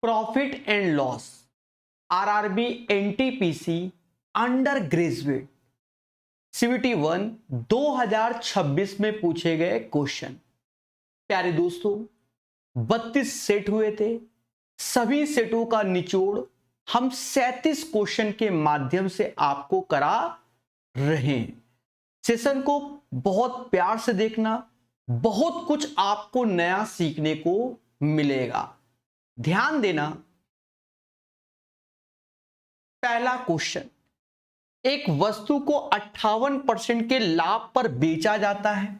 Profit and loss, RRB, NTPC, under graduate, CVT 1 2026 में पूछे गए क्वेश्चन। प्यारे दोस्तों, 32 सेट हुए थे। सभी सेटों का निचोड़ हम 37 क्वेश्चन के माध्यम से आपको करा रहे हैं। सेशन को बहुत प्यार से देखना, बहुत कुछ आपको नया सीखने को मिलेगा। ध्यान देना, पहला क्वेश्चन, एक वस्तु को 58% के लाभ पर बेचा जाता है।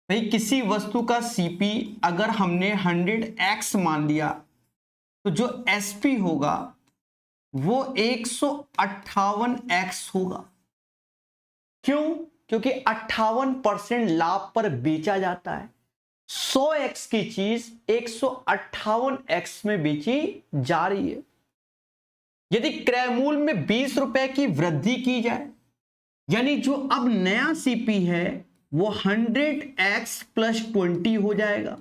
भाई, किसी वस्तु का सीपी अगर हमने 100x मान लिया तो जो एसपी होगा वो 158x होगा। क्यों? क्योंकि 58% लाभ पर बेचा जाता है। 100x की चीज 158x में बेची जा रही है। यदि क्रय मूल्य में 20 रुपए की वृद्धि की जाए, यानी जो अब नया सीपी है वो 100x प्लस 20 हो जाएगा,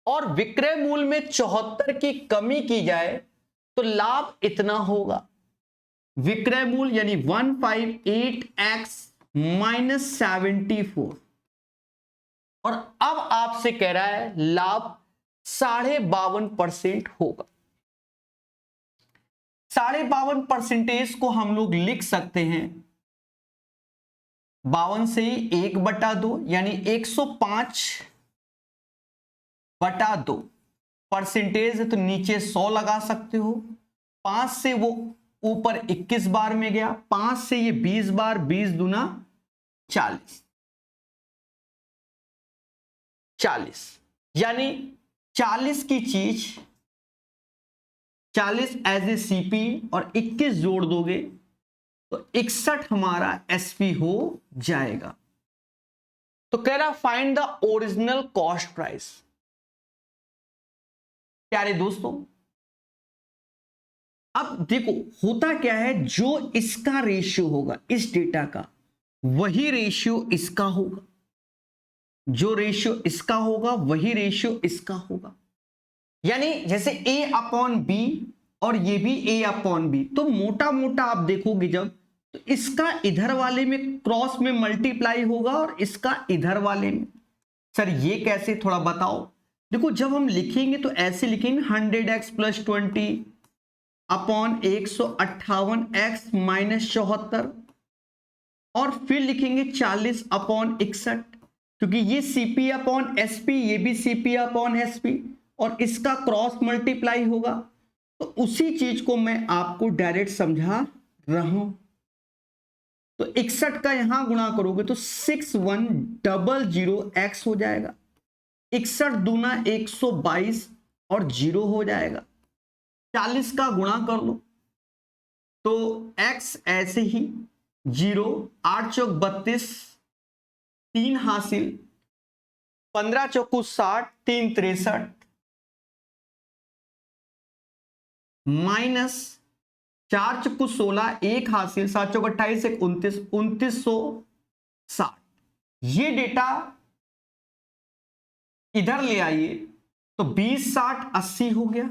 और विक्रय मूल्य में 74 की कमी की जाए तो लाभ इतना होगा। विक्रय मूल्य यानी 158x माइनस 74, और अब आपसे कह रहा है लाभ 52.5% होगा। 52.5% को हम लोग लिख सकते हैं 52 से 1/2 यानी 105/2 परसेंटेज है, तो नीचे 100 लगा सकते हो। 5 से वो ऊपर 21 बार में गया, 5 से ये 20 बार, 20 दूना 40, यानी 40 की चीज 40 एज ए सीपी और 21 जोड़ दोगे तो 61 हमारा एसपी हो जाएगा। तो कह रहा find the original cost price. प्यारे दोस्तों, अब देखो होता क्या है, जो इसका रेशियो होगा इस डेटा का, वही रेशियो इसका होगा। जो रेशियो इसका होगा वही रेशियो इसका होगा। यानी जैसे a अपॉन बी और ये भी a अपॉन बी, तो मोटा मोटा आप देखोगे जब, तो इसका इधर वाले में क्रॉस में मल्टीप्लाई होगा और इसका इधर वाले में। सर ये कैसे, थोड़ा बताओ। देखो जब हम लिखेंगे तो ऐसे लिखेंगे 100x plus 20 upon 158x minus 74, और फिर लिखेंगे 40 अपॉन 61, क्योंकि ये सीपी अपॉन एसपी, ये भी सीपी अपॉन एसपी, और इसका क्रॉस मल्टीप्लाई होगा। तो उसी चीज को मैं आपको डायरेक्ट समझा रहा हूं। तो 61 का यहां गुणा करोगे तो 6100x हो जाएगा। 61 दूना 122 और 0 हो जाएगा। 40 का गुणा कर लो तो x ऐसे ही 0, 8 चौक 32, 3 हासिल, 15 चौकू 60, 3 63, माइनस 4 चौकू 16, 1 हासिल, 7 चौक 28, 1 29, 2960। ये डेटा इधर ले आइए तो 20 60 80 हो गया,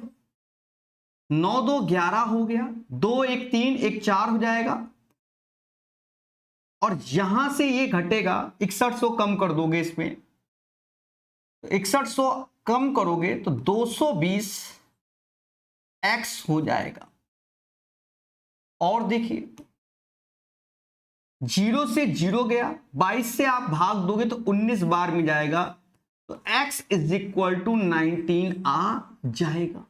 9 2 11 हो गया, 2 1 3 1 4 हो जाएगा, और यहां से ये घटेगा 6100 कम कर दोगे इसमें, 6100 कम करोगे तो 220 x हो जाएगा। और देखिए 0 से 0 गया, 22 से आप भाग दोगे तो 19 बार में जाएगा, तो x इज इक्वल टू 19 आ जाएगा।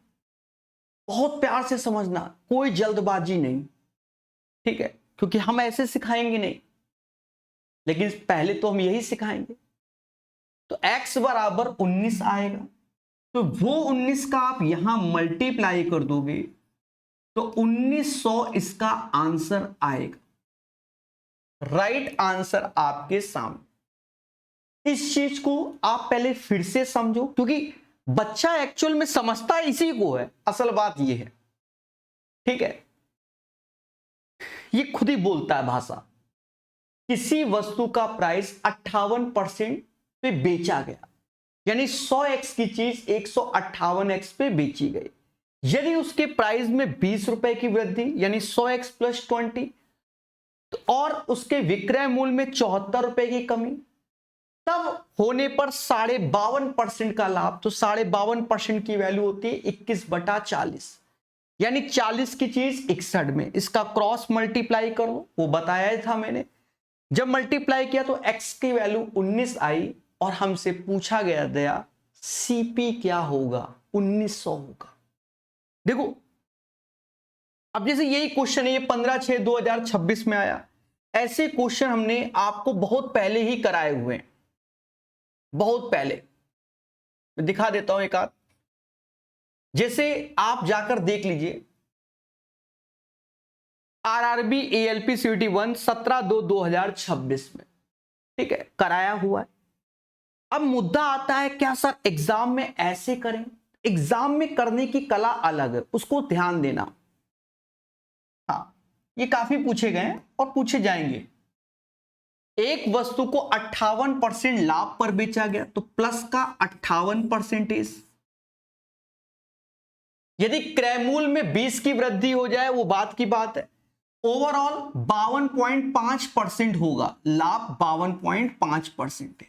बहुत प्यार से समझना, कोई जल्दबाजी नहीं, ठीक है, क्योंकि हम ऐसे सिखाएंगे नहीं, लेकिन पहले तो हम यही सिखाएंगे। तो x बराबर 19 आएगा, तो वो 19 का आप यहां मल्टीप्लाई कर दोगे तो 1900 इसका आंसर आएगा। राइट आंसर आपके सामने। इस चीज को आप पहले फिर से समझो, क्योंकि बच्चा एक्चुअल में समझता इसी को है। असल बात यह है, ठीक है, ये खुद ही बोलता है भाषा। किसी वस्तु का प्राइस 58% पे बेचा गया, यानी 100x की चीज 158x पे बेची गई। यदि उसके प्राइस में 20 रुपए की वृद्धि यानी 100x + 20 और उसके विक्रय मूल्य में 74 रुपए की कमी, तब होने पर 52.5% का लाभ। तो 52.5% की वैल्यू होती है 21/40, यानी 40 की चीज 61 में। इसका क्रॉस मल्टीप्लाई करो, वो बताया था मैंने। जब मल्टीप्लाई किया तो x की वैल्यू 19 आई और हमसे पूछा गया सीपी क्या होगा, 1900 होगा। देखो अब जैसे यही क्वेश्चन है, ये 15/6/2026 में आया। ऐसे क्वेश्चन हमने आपको बहुत पहले ही कराए हुए हैं, बहुत पहले। मैं दिखा देता हूं एक आध, जैसे आप जाकर देख लीजिए आरआरबी एएलपी सीटी 1 17/2/2026 में, ठीक है, कराया हुआ है। अब मुद्दा आता है क्या सर एग्जाम में ऐसे करें? एग्जाम में करने की कला अलग है, उसको ध्यान देना। हाँ, ये काफी पूछे गए हैं और पूछे जाएंगे। एक वस्तु को 58% लाभ पर बेचा गया तो प्लस का 58%। यदि क्रय मूल्य में 20 की वृद्धि हो जाए वो बात की बात है। ओवरऑल 52.5% होगा, लाभ 52.5%।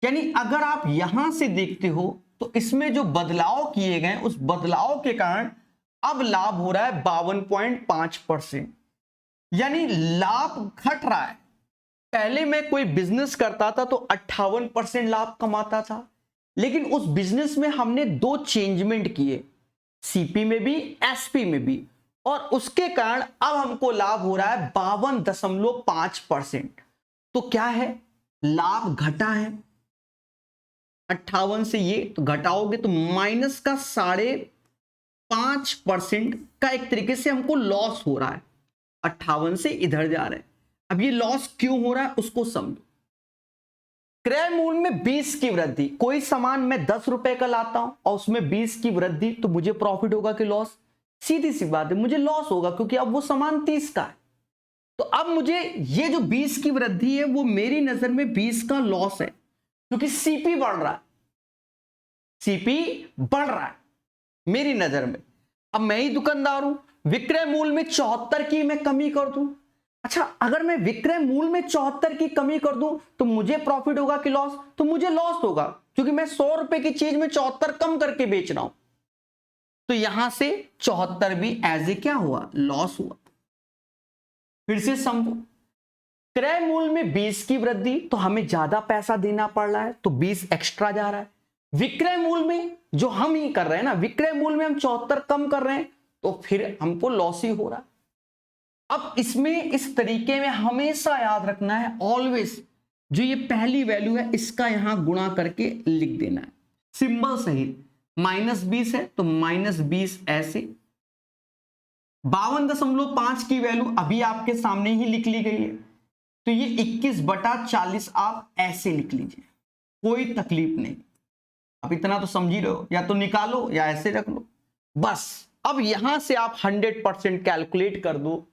यानी अगर आप यहां से देखते हो तो इसमें जो बदलाव किए गए उस बदलाव के कारण अब लाभ हो रहा है 52.5%, यानी लाभ घट रहा है। पहले मैं कोई बिजनेस करता था तो 58% लाभ कमाता था, लेकिन उस बिजनेस में हमने 2 चेंजमेंट किए, सीपी में भी एसपी में भी, और उसके कारण अब हमको लाभ हो रहा है 52.5%। तो क्या है, लाभ घटा है। 58 से ये तो घटाओगे तो माइनस का 5.5% का एक तरीके से हमको लॉस हो रहा है। 58 से इधर जा रहे हैं। अब ये लॉस क्यों हो रहा है उसको समझो। क्रय मूल्य में 20 की वृद्धि, कोई सामान मैं 10 रुपए का लाता हूं और उसमें 20 की वृद्धि, तो मुझे प्रॉफिट होगा कि लॉस? सीधी सी बात है, मुझे लॉस होगा क्योंकि अब वो सामान 30 का है। तो अब मुझे ये जो 20 की वृद्धि है वो मेरी नजर में 20 का लॉस है, क्योंकि सीपी बढ़ रहा है, सीपी बढ़ रहा है मेरी नजर में। अब मैं ही दुकानदार हूं, विक्रय मूल्य में 74 की मैं कमी कर दूं। अच्छा, अगर मैं विक्रय मूल्य में 74 की कमी कर दूं तो मुझे प्रॉफिट होगा कि लॉस? तो मुझे लॉस होगा, क्योंकि मैं 100 रुपए की चीज में 74 कम करके बेच रहा हूं। तो यहां से 74 भी एज ए क्या हुआ, लॉस हुआ। फिर से समझो, क्रय मूल्य में 20 की वृद्धि तो हमें ज्यादा पैसा देना पड़ रहा है, तो 20 एक्स्ट्रा जा रहा है। विक्रय मूल्य में जो हम ही कर रहे हैं ना, विक्रय मूल्य में हम 74 कम कर रहे हैं, तो फिर हमको लॉस ही हो रहा है। अब इसमें इस तरीके में हमेशा याद रखना है, ऑलवेज जो ये पहली वैल्यू है इसका यहां गुणा करके लिख देना है सिंबल सहित। -20 है तो -20 ऐसे। 52.5 की वैल्यू अभी आपके सामने ही लिख ली गई है, तो ये 21/40 आप ऐसे लिख लीजिए, कोई तकलीफ नहीं। अब इतना तो समझ ही रहे हो, या तो निकालो या ऐसे रख लो बस। अब यहां से आप 100% कैलकुलेट कर दो,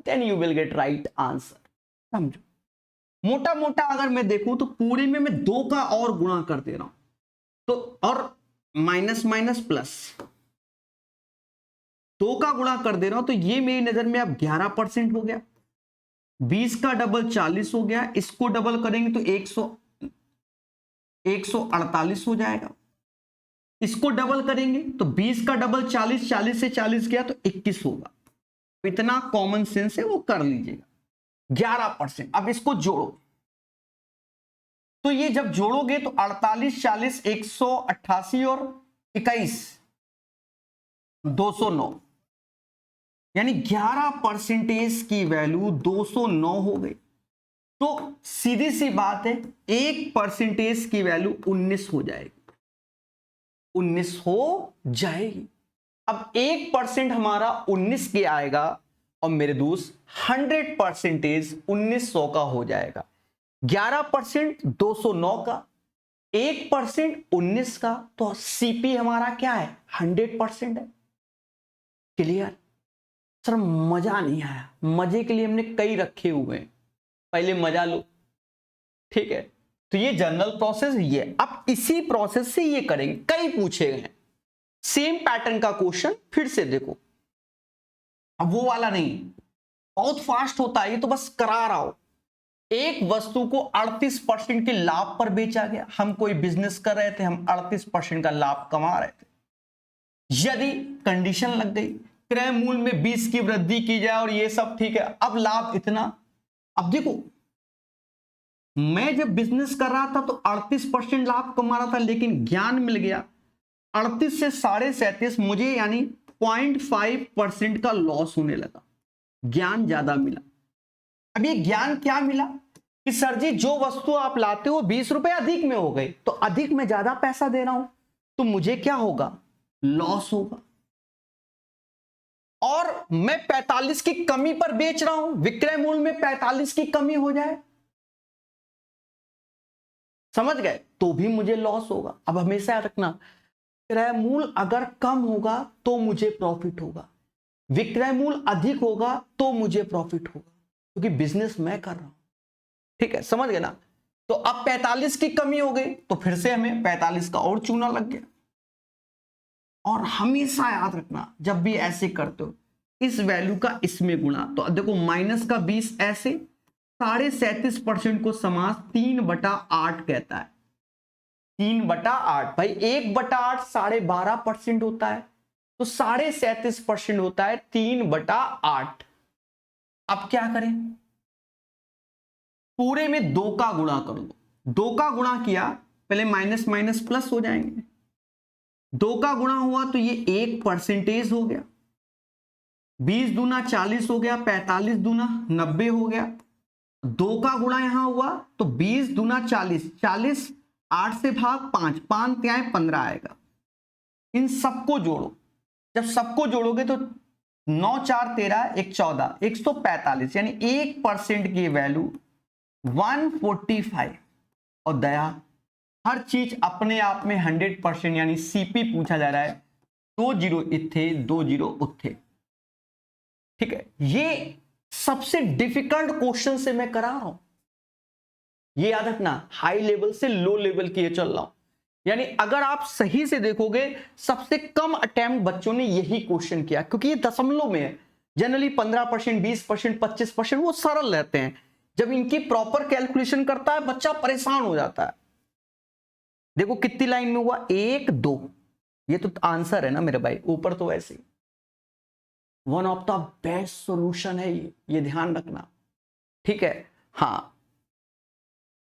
then you will get right answer. समझो, मोटा मोटा अगर मैं देखूं तो पूरे में मैं 2 का और गुणा कर दे रहा हूं, तो और माइनस माइनस प्लस 2 का गुणा कर दे रहा हूं, तो ये मेरी नजर में अब 11% हो गया। 20 का डबल 40 हो गया, इसको डबल करेंगे तो 148 हो जाएगा। इसको डबल करेंगे तो 20 का डबल 40, 40 से 40 गया तो 21 होगा। इतना कॉमन सेंस है, वो कर लीजिएगा। 11%। अब इसको जोड़ो, तो ये जब जोड़ोगे तो 48, 40, 188 और 21 209, यानी 11% की वैल्यू 209 हो गई। तो सीधी सी बात है, 1% की वैल्यू 19 हो जाएगी, 19 हो जाएगी। अब 1% हमारा 19 के आएगा और मेरे दोस्त 100% 1900 का हो जाएगा। 11% 209 का, 1% 19 का, तो सीपी हमारा क्या है, 100% है। क्लियर? सर मजा नहीं आया, मजे के लिए हमने कई रखे हुए हैं, पहले मजा लो, ठीक है? तो ये जनरल प्रोसेस ये। अब इसी प्रोसेस से ये करेंगे, कई पूछे गए सेम पैटर्न का क्वेश्चन। फिर से देखो, अब वो वाला नहीं, बहुत फास्ट होता है ये, तो बस करा रहा हो। एक वस्तु को 38% के लाभ पर बेचा गया। हम कोई बिजनेस कर रहे थे, हम 38% का लाभ कमा रहे थे। यदि कंडीशन लग गई क्रय मूल्य में 20 की वृद्धि की जाए और ये सब ठीक है, अब लाभ इतना। अब देखो, मैं जब बिजनेस कर रहा था तो 38% लाभ कमा रहा था, लेकिन ज्ञान मिल गया 38 से 37.5, मुझे यानी 0.5% का लॉस होने लगा। ज्ञान ज्यादा मिला। अब ये ज्ञान क्या मिला कि सर जी जो वस्तु आप लाते हो 20 रुपए अधिक में हो गई, तो अधिक में ज्यादा पैसा दे रहा हूं, तो मुझे क्या होगा, लॉस होगा। और मैं 45 की कमी पर बेच रहा हूं, विक्रय मूल्य में 45 की कमी हो जाए, समझ गए, तो भी मुझे लॉस होगा। अब हमेशा रखना, क्रय मूल्य अगर कम होगा तो मुझे प्रॉफिट होगा, विक्रय मूल्य अधिक होगा तो मुझे प्रॉफिट होगा, क्योंकि बिजनेस मैं कर रहा हूं। ठीक है, समझ गए ना। तो अब 45 की कमी हो गई, तो फिर से हमें 45 का और चूना लग गया। और हमेशा याद रखना, जब भी ऐसे करते हो, इस वैल्यू का इसमें गुणा। तो देखो माइनस का 20 ऐसे, 37.5% को समास 3/8 कहता है। 3/8 भाई, 1/8 12.5% होता है, तो 37.5% होता है 3/8। अब क्या करें, पूरे में 2 का गुणा कर लो। 2 का गुणा किया, पहले माइनस माइनस प्लस हो जाएंगे। 2 का गुणा हुआ तो ये 1% हो गया। 20 दूना 40 हो गया, 45 दूना 90 हो गया। 2 का गुणा यहां हुआ तो 20 दूना 40, 40 8 से भाग 5, 5 क्या है 15 आएगा। इन सबको जोड़ो, जब सबको जोड़ोगे तो 9 4 13 1 14, 145, यानी 1% की वैल्यू 145। और दया, हर चीज अपने आप में 100% यानी सीपी पूछा जा रहा है। 2 जीरो इथे, 2 जीरो उथे। ठीक है, ये सबसे डिफिकल्ट क्वेश्चन से मैं करा रहा हूं, ये याद रखना। हाई लेवल से लो लेवल की ये चल रहा हूं, यानी अगर आप सही से देखोगे सबसे कम अटेम्प्ट बच्चों ने यही क्वेश्चन किया, क्योंकि ये दशमलव में है। जनरली 15%, 20%, 25% वो सरल रहते हैं। जब इनकी प्रॉपर कैलकुलेशन करता है बच्चा परेशान हो जाता है। देखो कितनी लाइन में हुआ, 1 2, ये तो आंसर है ना मेरे भाई, ऊपर तो वैसे ही। One of the best solution है ये ध्यान रखना। ठीक है, हाँ,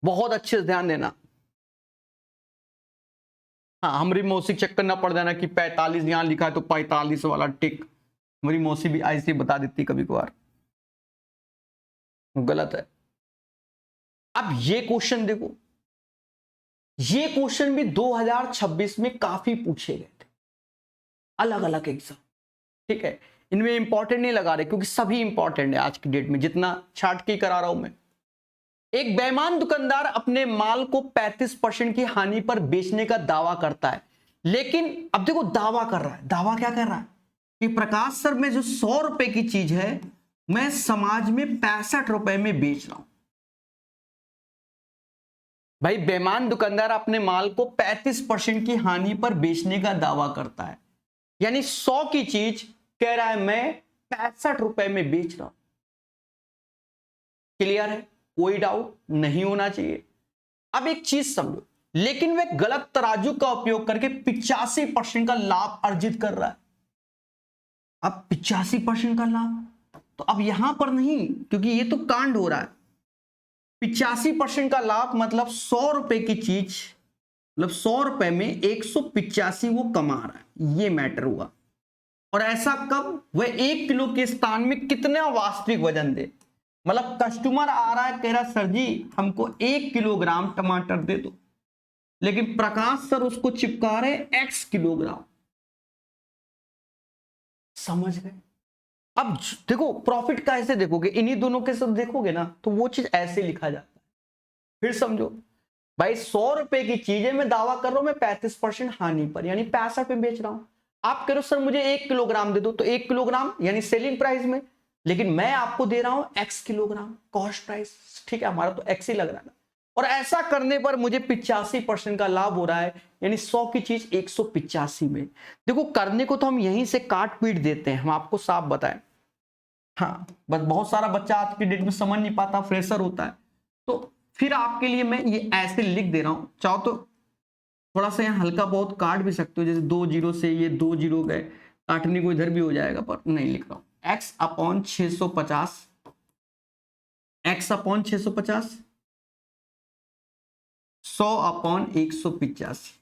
बहुत अच्छे से ध्यान देना। हाँ, हमारी मौसी चेक करना पड़ जाना कि 45 यहां लिखा है तो 45 वाला टिक। हमारी मौसी भी ऐसे बता देती कभी कभार, गलत है। अब ये क्वेश्चन देखो, ये क्वेश्चन भी 2026 में काफी पूछे गए थे, अलग अलग एग्जाम। ठीक है, इनमें इंपॉर्टेंट नहीं लगा रहे क्योंकि सभी इंपॉर्टेंट है आज की डेट में, जितना छाट के करा रहा हूं मैं। एक बेईमान दुकानदार अपने माल को 35% की हानि पर बेचने का दावा करता है, लेकिन अब देखो दावा कर रहा है, दावा क्या कर रहा है कि प्रकाश सर में जो 100 रुपए की चीज है मैं समाज में 65 रुपए में बेच रहा हूं। भाई बेईमान दुकानदार अपने माल को 35% की हानि पर बेचने का दावा करता है, यानी 100 की चीज कह रहा है मैं 65 रुपए में बेच रहा हूं। क्लियर है, कोई डाउट नहीं होना चाहिए। अब एक चीज समझो, लेकिन वह गलत तराजू का उपयोग करके 85% का लाभ अर्जित कर रहा है। अब 85% का लाभ, तो अब यहां पर नहीं, क्योंकि ये तो कांड हो रहा है। 85% का लाभ मतलब 100 रुपए की चीज, मतलब 100 रुपए में 185 वो कमा रहा है, ये मैटर हुआ। और ऐसा कब, वह 1 किलो के स्थान में कितना वास्तविक वजन दे। मतलब कस्टमर आ रहा है, कह रहा सर जी हमको 1 किलोग्राम टमाटर दे दो, लेकिन प्रकाश सर उसको चिपका रहे X किलोग्राम। समझ गए। अब देखो प्रॉफिट कैसे देखोगे, इन्हीं दोनों के साथ देखोगे ना, तो वो चीज ऐसे लिखा जाता है। फिर समझो भाई, 100 रुपए की चीजें मैं दावा कर रहा हूं मैं 35% हानि पर, यानी 65 पे बेच रहा हूं। आप कह रहे हो सर मुझे 1 किलोग्राम दे दो, तो 1 किलोग्राम यानी सेलिंग प्राइस में, लेकिन मैं आपको दे रहा हूं X किलोग्राम कॉस्ट प्राइस। ठीक है, हमारा तो X ही लग रहा है ना। और ऐसा करने पर मुझे 85% का लाभ हो रहा है, यानी 100 की चीज 185 में। देखो करने को तो हम यहीं से काट पीट देते हैं, हम आपको साफ बताएं। हाँ, बस बहुत सारा बच्चा आज की डेट में समझ नहीं पाता, फ्रेशर होता है, तो फिर आपके लिए मैं ये ऐसे लिख दे रहा हूं। चाहो तो थोड़ा सा यहाँ हल्का बहुत काट भी सकते हो, जैसे 2 जीरो से ये 2 जीरो गए, काटने को इधर भी हो जाएगा, पर नहीं लिख रहा हूं। x upon 650, x upon 650, 100 upon 185।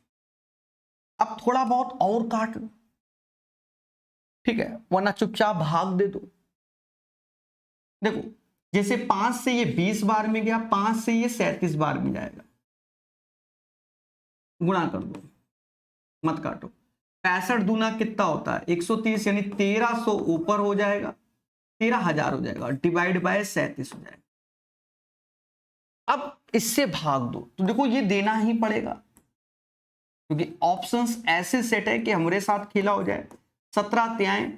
अब थोड़ा बहुत और काट लो, ठीक है, वरना चुपचाप भाग दे दो। देखो जैसे 5 से ये 20 बार में गया, 5 से ये 37 बार में जाएगा, गुणा कर दो, मत काटो। 65 दूना कितना होता है 130, यानी 1300 ऊपर हो जाएगा, 13,000 हो जाएगा, डिवाइड बाय 37 हो जाएगा। अब इससे भाग दो, तो देखो ये देना ही पड़ेगा, क्योंकि ऑप्शंस ऐसे सेट है कि हमारे साथ खेला हो जाए। 17 त्याएं,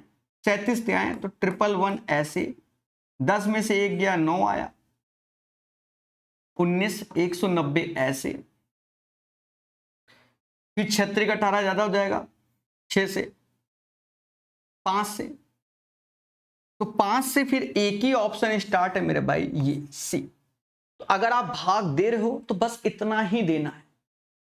37 त्याएं, तो 111 ऐसे, 10 में से 1 गया 9 आया, 19 190 ऐसे, फिर 36 का 18 ज्यादा हो जाएगा, 6 से, 5 से, तो 5 से फिर एक ही ऑप्शन स्टार्ट है मेरे भाई, ये सी। तो अगर आप भाग दे रहे हो तो बस इतना ही देना है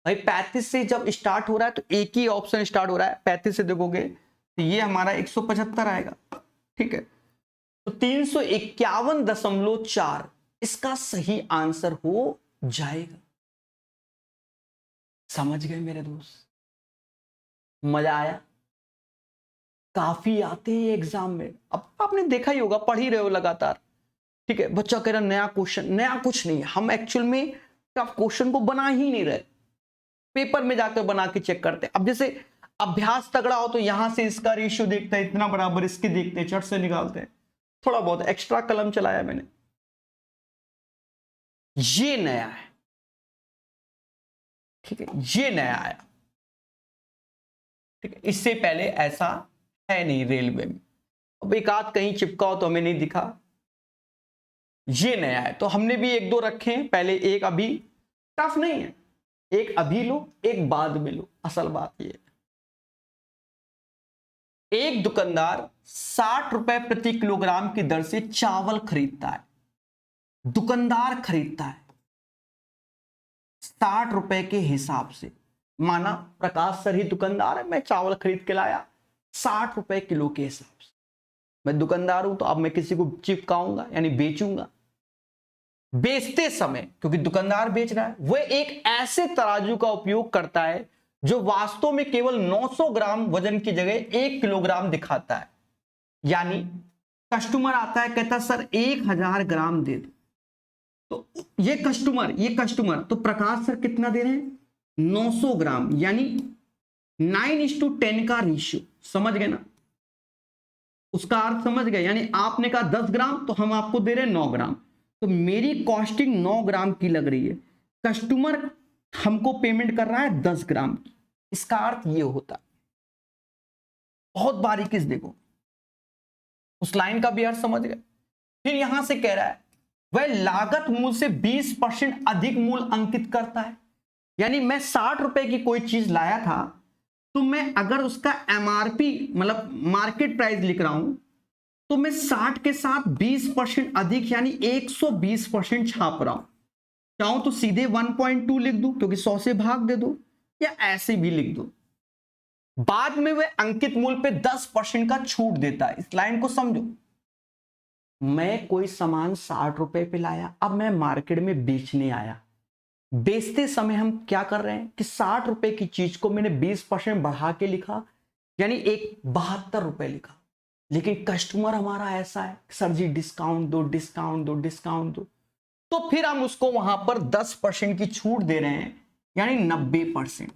भाई। 35 से जब स्टार्ट हो रहा है तो एक ही ऑप्शन स्टार्ट हो रहा है, 35 से देखोगे तो ये हमारा 175 आएगा, ठीक है। तो 351.4 इसका सही आंसर हो जाएगा। समझ गए मेरे दोस्त? मजा आया? काफी आते हैं एग्जाम में, अब आपने देखा ही होगा, पढ़ ही रहे हो लगातार, ठीक है। बच्चा कह रहा नया क्वेश्चन, नया कुछ नहीं, हम एक्चुअल में टफ क्वेश्चन को बना ही नहीं रहे, पेपर में जाकर बना के चेक करते हैं। अब जैसे अभ्यास तगड़ा हो तो यहां से इसका रेशियो देखते हैं, इतना बराबर इसके देखते हैं, चट से निकालते हैं। थोड़ा बहुत एक्स्ट्रा कलम चलाया मैंने, ये नया है, ठीक है, ये नया आया, ठीक है। इससे पहले ऐसा है नहीं रेलवे में। अब एक आध कहीं चिपका हो तो हमें नहीं दिखा, ये नया है। तो हमने भी एक दो रखे हैं पहले, एक अभी, टफ नहीं है, एक अभी लो एक बाद में लो। असल बात ये, एक दुकानदार 60 रुपए प्रति किलोग्राम की दर से चावल खरीदता है, दुकानदार खरीदता है 60 रुपए के हिसाब से। माना प्रकाश सर ही दुकानदार है, मैं चावल खरीद के लाया 60 रुपए किलो के हिसाब से, मैं दुकानदार हूं तो अब मैं किसी को चिपकाऊंगा यानी बेचूंगा। बेचते समय, क्योंकि दुकानदार बेच रहा है, वह एक ऐसे तराजू का उपयोग करता है जो वास्तव में केवल 900 ग्राम वजन की जगह 1 किलोग्राम दिखाता है। यानी कस्टमर आता है, कहता सर 1000 ग्राम दे दो, तो ये कस्टमर तो प्रकाश सर कितना दे रहे हैं 900 ग्राम, यानी 9:10 का रेशियो। समझ गए ना, उसका अर्थ समझ गए। यानी आपने कहा 10 ग्राम तो हम आपको दे रहे हैं 9 ग्राम, तो मेरी कॉस्टिंग 9 ग्राम की लग रही है, कस्टमर हमको पेमेंट कर रहा है 10 ग्राम की। इसका अर्थ ये होता है, बहुत बारीकी से देखो, उस लाइन का भी अर्थ समझ गए। फिर यहां से कह रहा है वह लागत मूल्य से 20% अधिक मूल्य अंकित करता है। यानी मैं 60 रुपए की कोई चीज लाया था, तो मैं अगर उसका एमआरपी मतलब मार्केट प्राइस लिख रहा हूं, तो मैं 60 के साथ 20% अधिक यानी 120% छाप रहा हूं। चाहूं तो सीधे 1.2 लिख दूं, क्योंकि 100 से भाग दे दो, या ऐसे भी लिख दो। बाद में वह अंकित मूल्य पे 10% का छूट देता है। इस लाइन को समझो, मैं कोई सामान 60 रुपए पे लाया, अब मैं मार्केट में बेचने आया। बेचते समय हम क्या कर रहे हैं कि 60 रुपए की चीज को मैंने 20% बढ़ा के लिखा, यानी एक 72 रुपए लिखा। लेकिन कस्टमर हमारा ऐसा है, सर जी डिस्काउंट दो, डिस्काउंट दो, डिस्काउंट दो, तो फिर हम उसको वहां पर 10% की छूट दे रहे हैं, यानी 90%।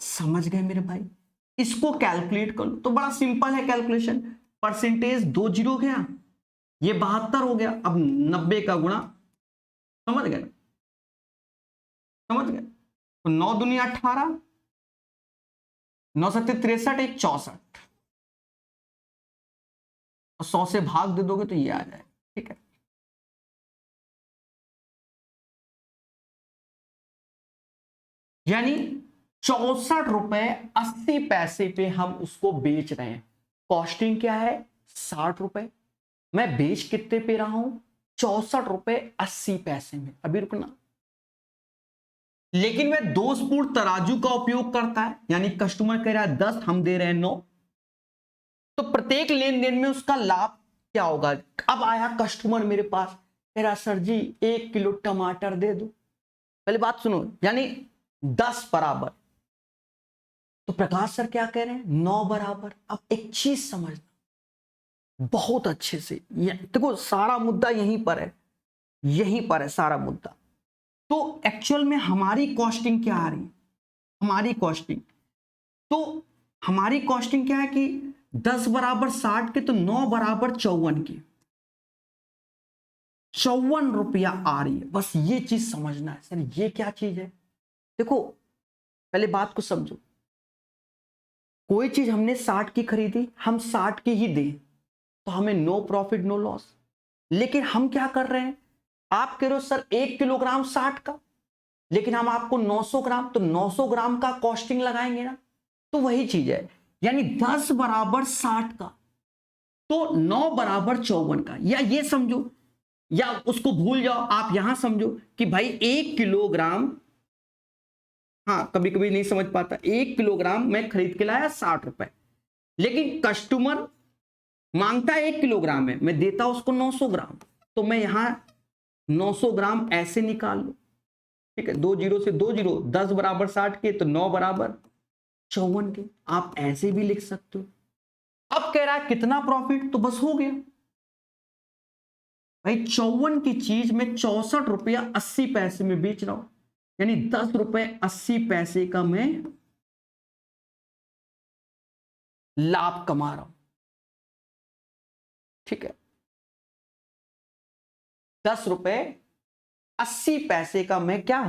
समझ गए मेरे भाई? इसको कैलकुलेट कर लो तो बड़ा सिंपल है कैलकुलेशन। परसेंटेज 2 जीरो गया, ये 72 हो गया, अब 90 का गुणा। समझ गए? समझ गए? तो 9 दूनी 18, 9 सत्ते 63, 1 64, और 100 से भाग दे दोगे तो ये आ जाए, ठीक है। यानी 64 रुपए 80 पैसे पे हम उसको बेच रहे हैं। कॉस्टिंग क्या है? 60 रुपए। मैं बेच कितने पे रहा हूं? 64 रुपए 80 पैसे में। अभी रुकना। लेकिन वह दोषपूर्ण तराजू का उपयोग करता है, यानी कस्टमर कह रहा है 10, हम दे रहे हैं 9, तो प्रत्येक लेन देन में उसका लाभ क्या होगा? अब आया कस्टमर मेरे पास, कह रहा सर जी 1 किलो टमाटर दे दो। पहले बात सुनो, यानी 10 बराबर, तो प्रकाश सर क्या कह रहे हैं? 9 बराबर। अब एक चीज समझना बहुत अच्छे से, देखो सारा मुद्दा यहीं पर है, यहीं पर है सारा मुद्दा। तो एक्चुअल में हमारी कॉस्टिंग क्या आ रही है? हमारी कॉस्टिंग क्या है कि 10 बराबर 60 के, तो 9 बराबर 54 के, 54 रुपया आ रही है। बस ये चीज समझना है। सर ये क्या चीज है? देखो पहले बात को समझो, कोई चीज हमने 60 की खरीदी, हम 60 की ही दें तो हमें नो प्रॉफिट नो लॉस। लेकिन हम क्या कर रहे हैं? आप कह रहे हो सर 1 किलोग्राम 60 का, लेकिन हम आपको 900 ग्राम, तो 900 ग्राम का कॉस्टिंग लगाएंगे ना। तो वही चीज है, यानी 10 बराबर 60 का, तो 9 बराबर 54 का। या ये समझो, या उसको भूल जाओ, आप यहां समझो कि भाई 1 किलोग्राम, हाँ कभी कभी नहीं समझ पाता, 1 किलोग्राम मैं खरीद के लाया 60 रुपए, लेकिन कस्टमर मांगता है 1 किलोग्राम है, मैं देता उसको 900 ग्राम, तो मैं यहां 900 ग्राम ऐसे निकाल लो। ठीक है, 2 जीरो से 2 जीरो, 10 बराबर 60 के, तो 9 बराबर 54 के। आप ऐसे भी लिख सकते हो। अब कह रहा है कितना प्रॉफिट, तो बस हो गया भाई, 54 की चीज में 64 रुपया 80 पैसे में बेच रहा हूं, यानी 10 रुपए 80 पैसे का मैं लाभ कमा रहा हूं। ठीक है, 10 रुपए 80 पैसे का मैं क्या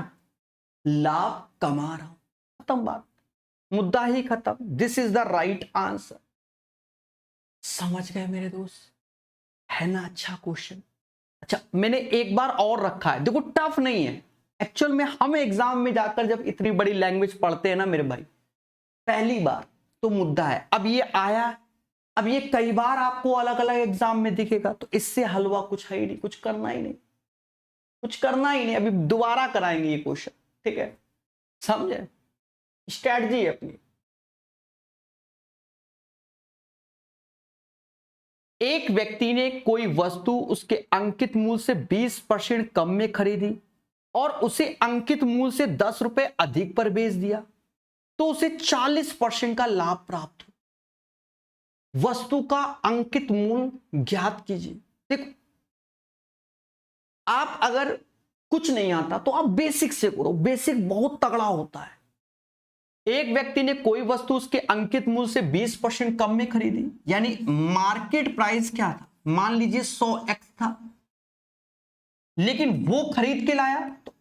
लाभ कमा रहा हूं। खत्म बात, मुद्दा ही खत्म। This is the right answer. समझ गए मेरे दोस्त? है ना अच्छा क्वेश्चन? अच्छा, मैंने एक बार और रखा है, देखो टफ नहीं है एक्चुअल में। हम एग्जाम में जाकर जब इतनी बड़ी लैंग्वेज पढ़ते हैं ना मेरे भाई, पहली बार, तो मुद्दा है। अब ये आया, अब ये कई बार आपको अलग अलग एग्जाम में दिखेगा, तो इससे हलवा कुछ है ही नहीं, कुछ करना ही नहीं, कुछ करना ही नहीं। अभी दोबारा कराएंगे ये क्वेश्चन, ठीक है? समझे? स्ट्रैटेजी है अपनी। एक व्यक्ति ने कोई वस्तु उसके अंकित मूल्य से 20% कम में खरीदी और उसे अंकित मूल्य से 10 रुपए अधिक पर बेच दिया, तो उसे 40% का लाभ प्राप्त हो। वस्तु का अंकित मूल्य ज्ञात कीजिए। देखो, आप अगर कुछ नहीं आता तो आप बेसिक से करो, बेसिक बहुत तगड़ा होता है। एक व्यक्ति ने कोई वस्तु उसके अंकित मूल्य से 20% कम में खरीदी, यानी मार्केट प्राइस क्या था? मान लीजिए 100x था, लेकिन वो खरीद के लाया, तो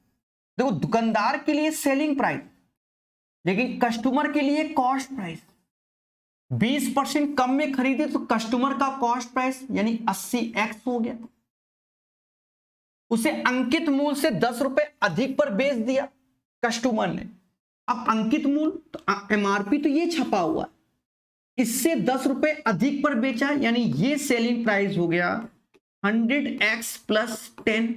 देखो दुकानदार के लिए सेलिंग प्राइस, लेकिन कस्टमर के लिए कॉस्ट प्राइस। 20% कम में खरीदे तो कस्टमर का कॉस्ट प्राइस यानी 80x हो गया। उसे अंकित मूल्य से 10 रुपए अधिक पर बेच दिया कस्टमर ने। अब अंकित मूल्य तो एमआरपी तो ये छपा हुआ है, इससे 10 रुपए अधिक पर बेचा, यानी ये सेलिंग प्राइस हो गया 100x प्लस 10,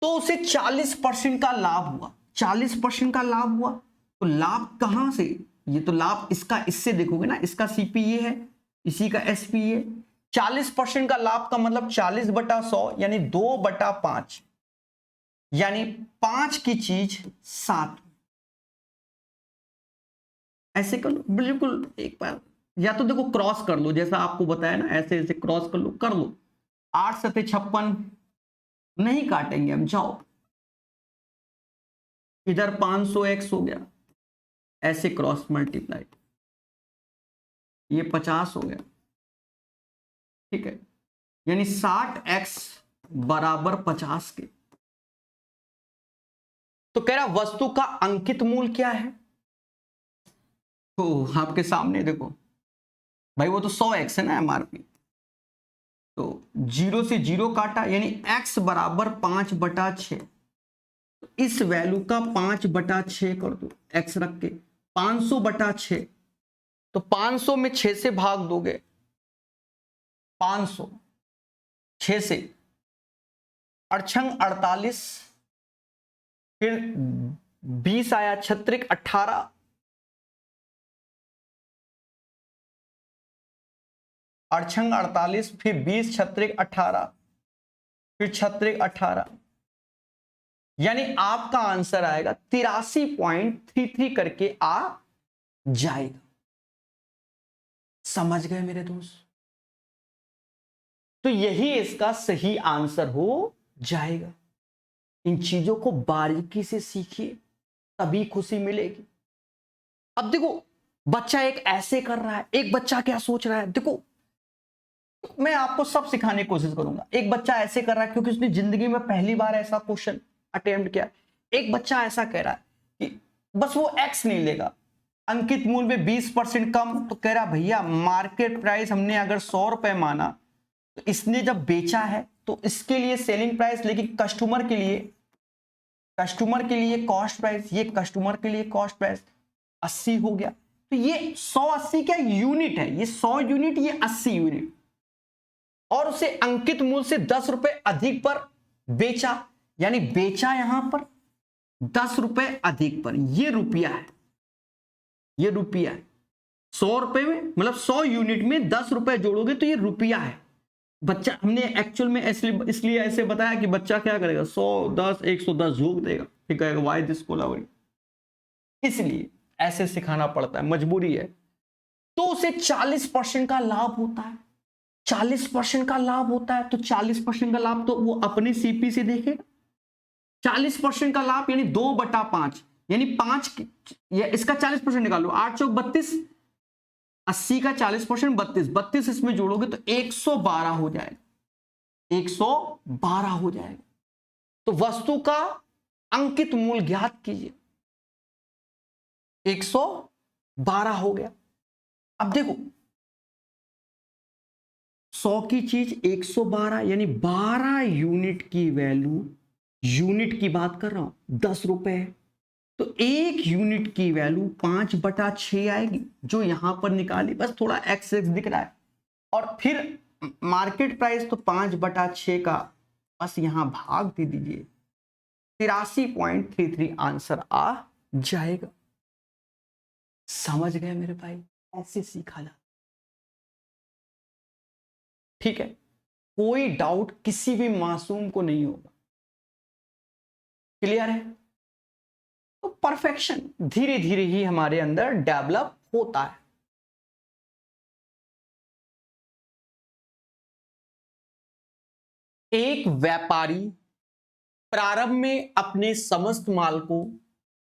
तो उसे 40% का लाभ हुआ। 40% का लाभ हुआ, तो लाभ कहां से? ये तो लाभ इसका, इससे देखोगे ना, इसका सीपीए है, इसी का एसपीए। 40% का लाभ का मतलब 40/100 यानी 2/5, यानी 5 की चीज 7। ऐसे कर लो बिल्कुल एक बार, या तो देखो क्रॉस कर लो, जैसा आपको बताया ना, ऐसे ऐसे क्रॉस कर लो, कर लो। 8 सते 56 नहीं काटेंगे हम, जाओ। इधर 500x हो गया, ऐसे क्रॉस मल्टीप्लाई, ये 50 हो गया। ठीक है, यानी 60x बराबर 50 के। तो कह रहा वस्तु का अंकित मूल्य क्या है? तो आपके सामने देखो भाई, वो तो 100x है ना एमआरपी, तो 0 से 0 काटा, यानी x बराबर 5/6, इस वैल्यू का 5/6 कर दो, x रख के 500/6, तो 500 में 6 से भाग दोगे, 500 6 से, अड़छंग 48, फिर 20 आया, छत्रिक 18, अड़छंग 48, फिर 20, छत्रिक 18, फिर छत्रिक 18, यानी आपका आंसर आएगा 83.33 करके आ जाएगा। समझ गए मेरे दोस्त? तो यही इसका सही आंसर हो जाएगा। इन चीजों को बारीकी से सीखिए, तभी खुशी मिलेगी। अब देखो, बच्चा एक ऐसे कर रहा है, एक बच्चा क्या सोच रहा है, देखो मैं आपको सब सिखाने की कोशिश करूंगा। एक बच्चा ऐसे कर रहा है क्योंकि उसने जिंदगी में पहली बार ऐसा क्वेश्चन अटेम्प्ट किया। एक बच्चा ऐसा कह रहा है कि बस वो एक्स नहीं लेगा, अंकित मूल्य में 20% कम, तो कह रहा भैया मार्केट प्राइस हमने अगर 100 रुपए माना, तो इसने जब बेचा है तो इसके लिए सेलिंग प्राइस, लेकिन कस्टमर के लिए कॉस्ट प्राइस, ये कस्टमर के लिए कॉस्ट प्राइस 80 हो गया। तो ये 180 क्या यूनिट है, ये 100 यूनिट, ये 80 यूनिट, और उसे अंकित मूल्य से 10 रुपए अधिक पर बेचा, यानी बेचा यहां पर 10 रुपए अधिक पर, ये रुपया है, ये रुपया है। 100 रुपए में मतलब 100 यूनिट में 10 रुपए जोड़ोगे तो ये रुपया है। बच्चा, हमने एक्चुअल में इसलिए ऐसे बताया कि बच्चा क्या करेगा, 100 10 110 जोड़ देगा, फिर कहेगा वाई दिस कोलावरी, इसलिए ऐसे सिखाना पड़ता है, मजबूरी है। तो उसे 40% का लाभ होता है, 40% का लाभ होता है, तो 40% का लाभ तो वो अपने सीपी से देखेगा। 40% का लाभ यानी 2/5, यानी 5, इसका 40% निकालो, 8 चौक 32, 80 का 40% 32 इसमें जोड़ोगे तो 112 हो जाएगा, 112 हो जाएगा। तो वस्तु का अंकित मूल्य ज्ञात कीजिए, 112 हो गया। अब देखो 100 की चीज 112, यानी 12 यूनिट की वैल्यू, यूनिट की बात कर रहा हूं, 10 रुपए है, तो 1 यूनिट की वैल्यू 5/6 आएगी, जो यहां पर निकाली, बस थोड़ा एक्स दिख रहा है, और फिर मार्केट प्राइस तो 5/6 का, बस यहां भाग दे दीजिए, 83.33 आंसर आ जाएगा। समझ गए मेरे भाई? ऐसे सीखा जाता, ठीक है? कोई डाउट किसी भी मासूम को नहीं होगा, क्लियर है? तो परफेक्शन धीरे धीरे ही हमारे अंदर डेवलप होता है। एक व्यापारी प्रारंभ में अपने समस्त माल को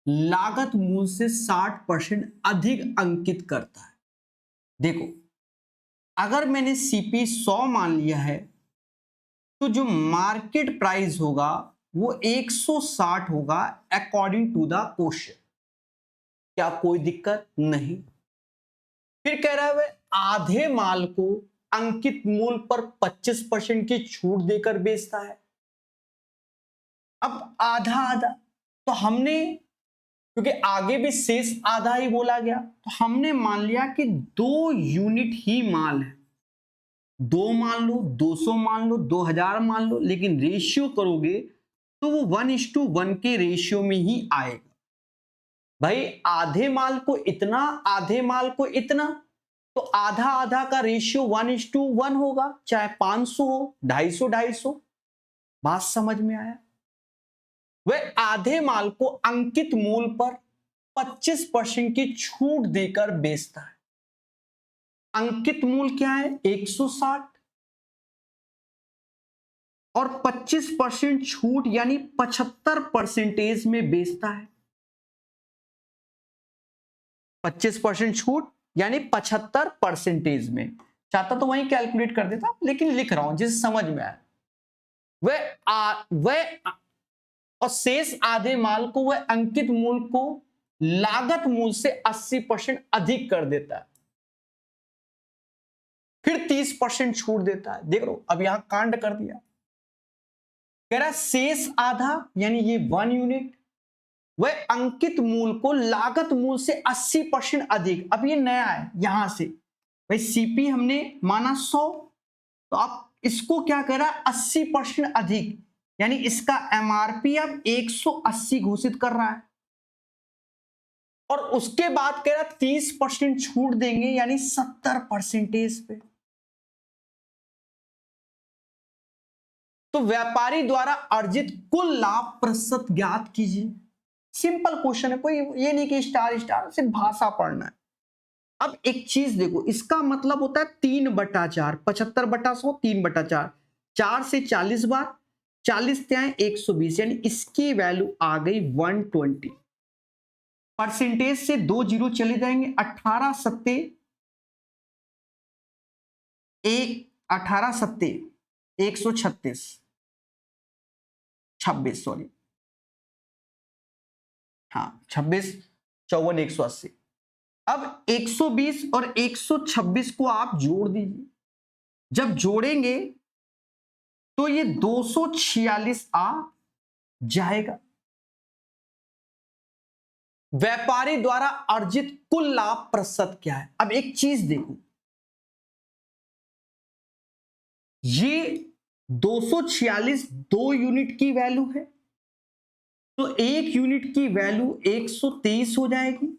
लागत मूल्य से 60% अधिक अंकित करता है। देखो, अगर मैंने सीपी 100 मान लिया है, तो जो मार्केट प्राइस होगा वो 160 होगा अकॉर्डिंग टू द क्वेश्चन। क्या कोई दिक्कत नहीं? फिर कह रहा है वह आधे माल को अंकित मूल्य पर 25% की छूट देकर बेचता है। अब आधा आधा, तो हमने, क्योंकि आगे भी शेष आधा ही बोला गया, तो हमने मान लिया कि 2 यूनिट ही माल है, 2 मान लो, 200 मान लो, 2000 मान लो, लेकिन रेशियो करोगे तो वो 1:1 के रेशियो में ही आएगा। भाई आधे माल को इतना, आधे माल को इतना, तो आधा आधा का रेशियो 1:1 होगा, चाहे 500 हो, 250 250। बात समझ में आया? वह आधे माल को अंकित मूल्य पर 25% की छूट देकर बेचता है। अंकित मूल्य क्या है? 160, और 25% छूट यानी 75% में बेचता है। 25% छूट यानी 75% में। चाहता तो वहीं कैलकुलेट कर देता, लेकिन लिख रहा हूं जिसे समझ में आया। वह और शेष आधे माल को वह अंकित मूल्य को लागत मूल्य से 80% अधिक कर देता है, फिर 30% छूट देता है। देख लो, अब यहां कांड कर दिया। कह रहा शेष आधा यानी ये 1 यूनिट वह अंकित मूल को लागत मूल से 80% अधिक। अब ये नया है यहां से भाई सीपी हमने माना 100, तो आप इसको क्या कह रहा है 80% अधिक, यानी इसका एमआरपी अब 180 घोषित कर रहा है और उसके बाद कह रहा 30% छूट देंगे यानी 70% पे। तो व्यापारी द्वारा अर्जित कुल लाभ प्रतिशत ज्ञात कीजिए। सिंपल क्वेश्चन है, कोई ये नहीं कि स्टार स्टार, सिर्फ भाषा पढ़ना है। अब एक चीज देखो, इसका मतलब होता है 3/4, 75/100 3/4, 4 से 40 बार 40 त्याएं 120, यानी इसकी वैल्यू आ गई 120। परसेंटेज से 2 जीरो चले जाएंगे, 18 सत्ते 136 26, सॉरी हाँ 26 54 180। अब 120 और 126 को आप जोड़ दीजिए, जब जोड़ेंगे तो ये 246 आ जाएगा। व्यापारी द्वारा अर्जित कुल लाभ प्रतिशत क्या है? अब एक चीज देखो, ये 246 2 यूनिट की वैल्यू है, तो 1 यूनिट की वैल्यू 123 हो जाएगी।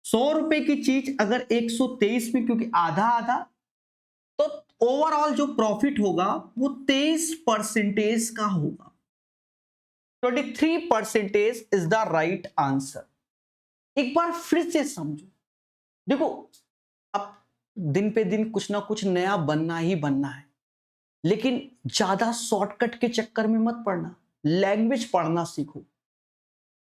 100 रुपए की चीज अगर 123 में, क्योंकि आधा आधा, तो ओवरऑल जो प्रॉफिट होगा वो 23% का होगा। 23% इज द राइट आंसर। एक बार फिर से समझो, देखो अब दिन पे दिन कुछ ना कुछ नया बनना ही बनना है, लेकिन ज्यादा शॉर्टकट के चक्कर में मत पड़ना। लैंग्वेज पढ़ना सीखो,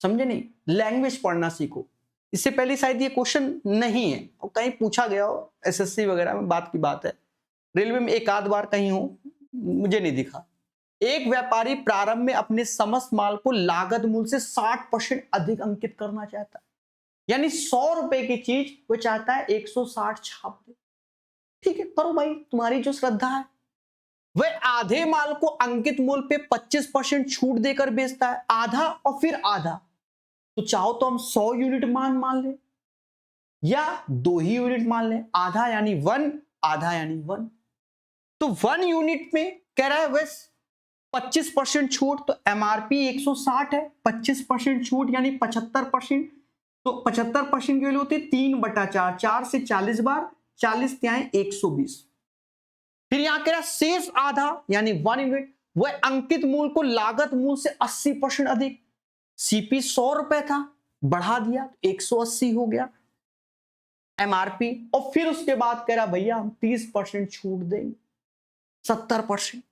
समझे नहीं? लैंग्वेज पढ़ना सीखो। इससे पहले शायद ये क्वेश्चन नहीं है और कहीं पूछा गया हो एसएससी वगैरह में, बात की बात है, रेलवे में एक आध बार कहीं हो, मुझे नहीं दिखा। एक व्यापारी प्रारंभ में अपने समस्त माल को लागत मूल्य से 60% अधिक अंकित करना चाहता है, यानी 100 रुपए की चीज वो चाहता है 160 छाप दे। ठीक है, करो भाई, तुम्हारी जो श्रद्धा है। वह आधे माल को अंकित मूल्य पे 25% छूट देकर बेचता है, आधा और फिर आधा। तो चाहो तो हम 100 यूनिट मान ले या 2 ही यूनिट मान ले, आधा यानी 1, आधा यानी 1। तो 1 यूनिट में कह रहा है वह 25% छूट, तो एमआरपी 160 है, 25% छूट यानी 75%, तो 75% की वैल्यू होती है 3/4, 4 से 40 बार 40 त्याएं 120। फिर यहां कह रहा शेष आधा यानी 1 यूनिट, वह अंकित मूल्य को लागत मूल्य से 80% अधिक। सीपी 100 रुपए था, बढ़ा दिया तो 180 हो गया एमआरपी, और फिर उसके बाद कह रहा भैया हम 30% छूट देंगे, 70%,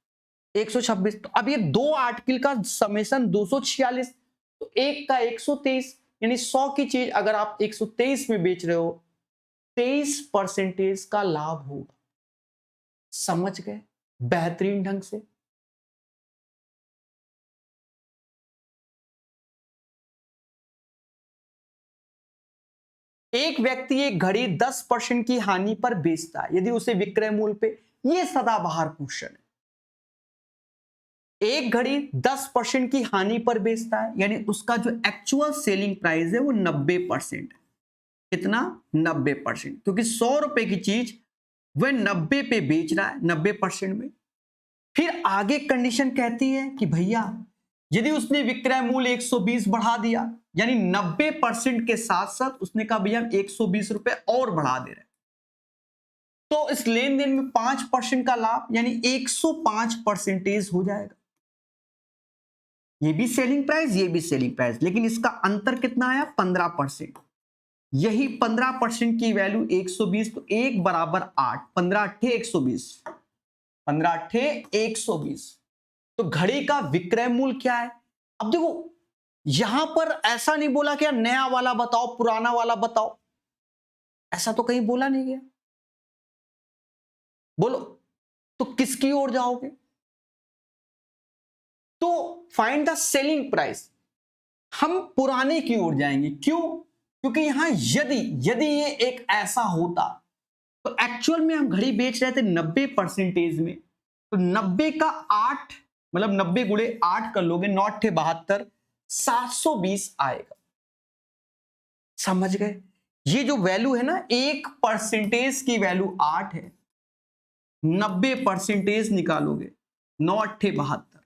126। तो अब ये 2 आर्टिकल का समेशन 246, तो एक का 123, यानी 100 की चीज अगर आप 123 में बेच रहे हो 23% का लाभ होगा। समझ गए बेहतरीन ढंग से? एक व्यक्ति एक घड़ी 10% की हानि पर बेचता है यदि उसे विक्रय मूल्य पे, यह सदाबहार क्वेश्चन है। एक घड़ी 10% की हानि पर बेचता है, यानी उसका जो एक्चुअल सेलिंग प्राइस है वो 90% है। कितना? 90%, क्योंकि 100 रुपए की चीज वह 90 पे बेच रहा है, 90% में। फिर आगे कंडीशन कहती है कि भैया यदि उसने विक्रय मूल्य 120 बढ़ा दिया, यानी 90% के साथ साथ उसने कहा भैया 120 रुपए और बढ़ा दे रहे, तो इस लेन देन में 5% का लाभ यानी 105% हो जाएगा। ये भी सेलिंग प्राइस, ये भी सेलिंग प्राइस, लेकिन इसका अंतर कितना आया? 15%। यही 15% की वैल्यू 120, तो 1 बराबर 8, 15 अट्ठे 120, 15 अट्ठे 120। तो घड़ी का विक्रय मूल्य क्या है? अब देखो यहां पर ऐसा नहीं बोला कि नया वाला बताओ पुराना वाला बताओ, ऐसा तो कहीं बोला नहीं गया। बोलो तो किसकी ओर जाओगे? तो फाइंड द सेलिंग प्राइस, हम पुराने की ओर जाएंगे। क्यों? क्योंकि यहां यदि ये एक ऐसा होता, तो एक्चुअल में हम घड़ी बेच रहे थे 90% में, तो 90 का 8 मतलब 90 गुणे 8 कर लोगे, 9 8 72, 720 आएगा। समझ गए? ये जो वैल्यू है ना, 1% की वैल्यू 8 है, 90% निकालोगे 9 8 72।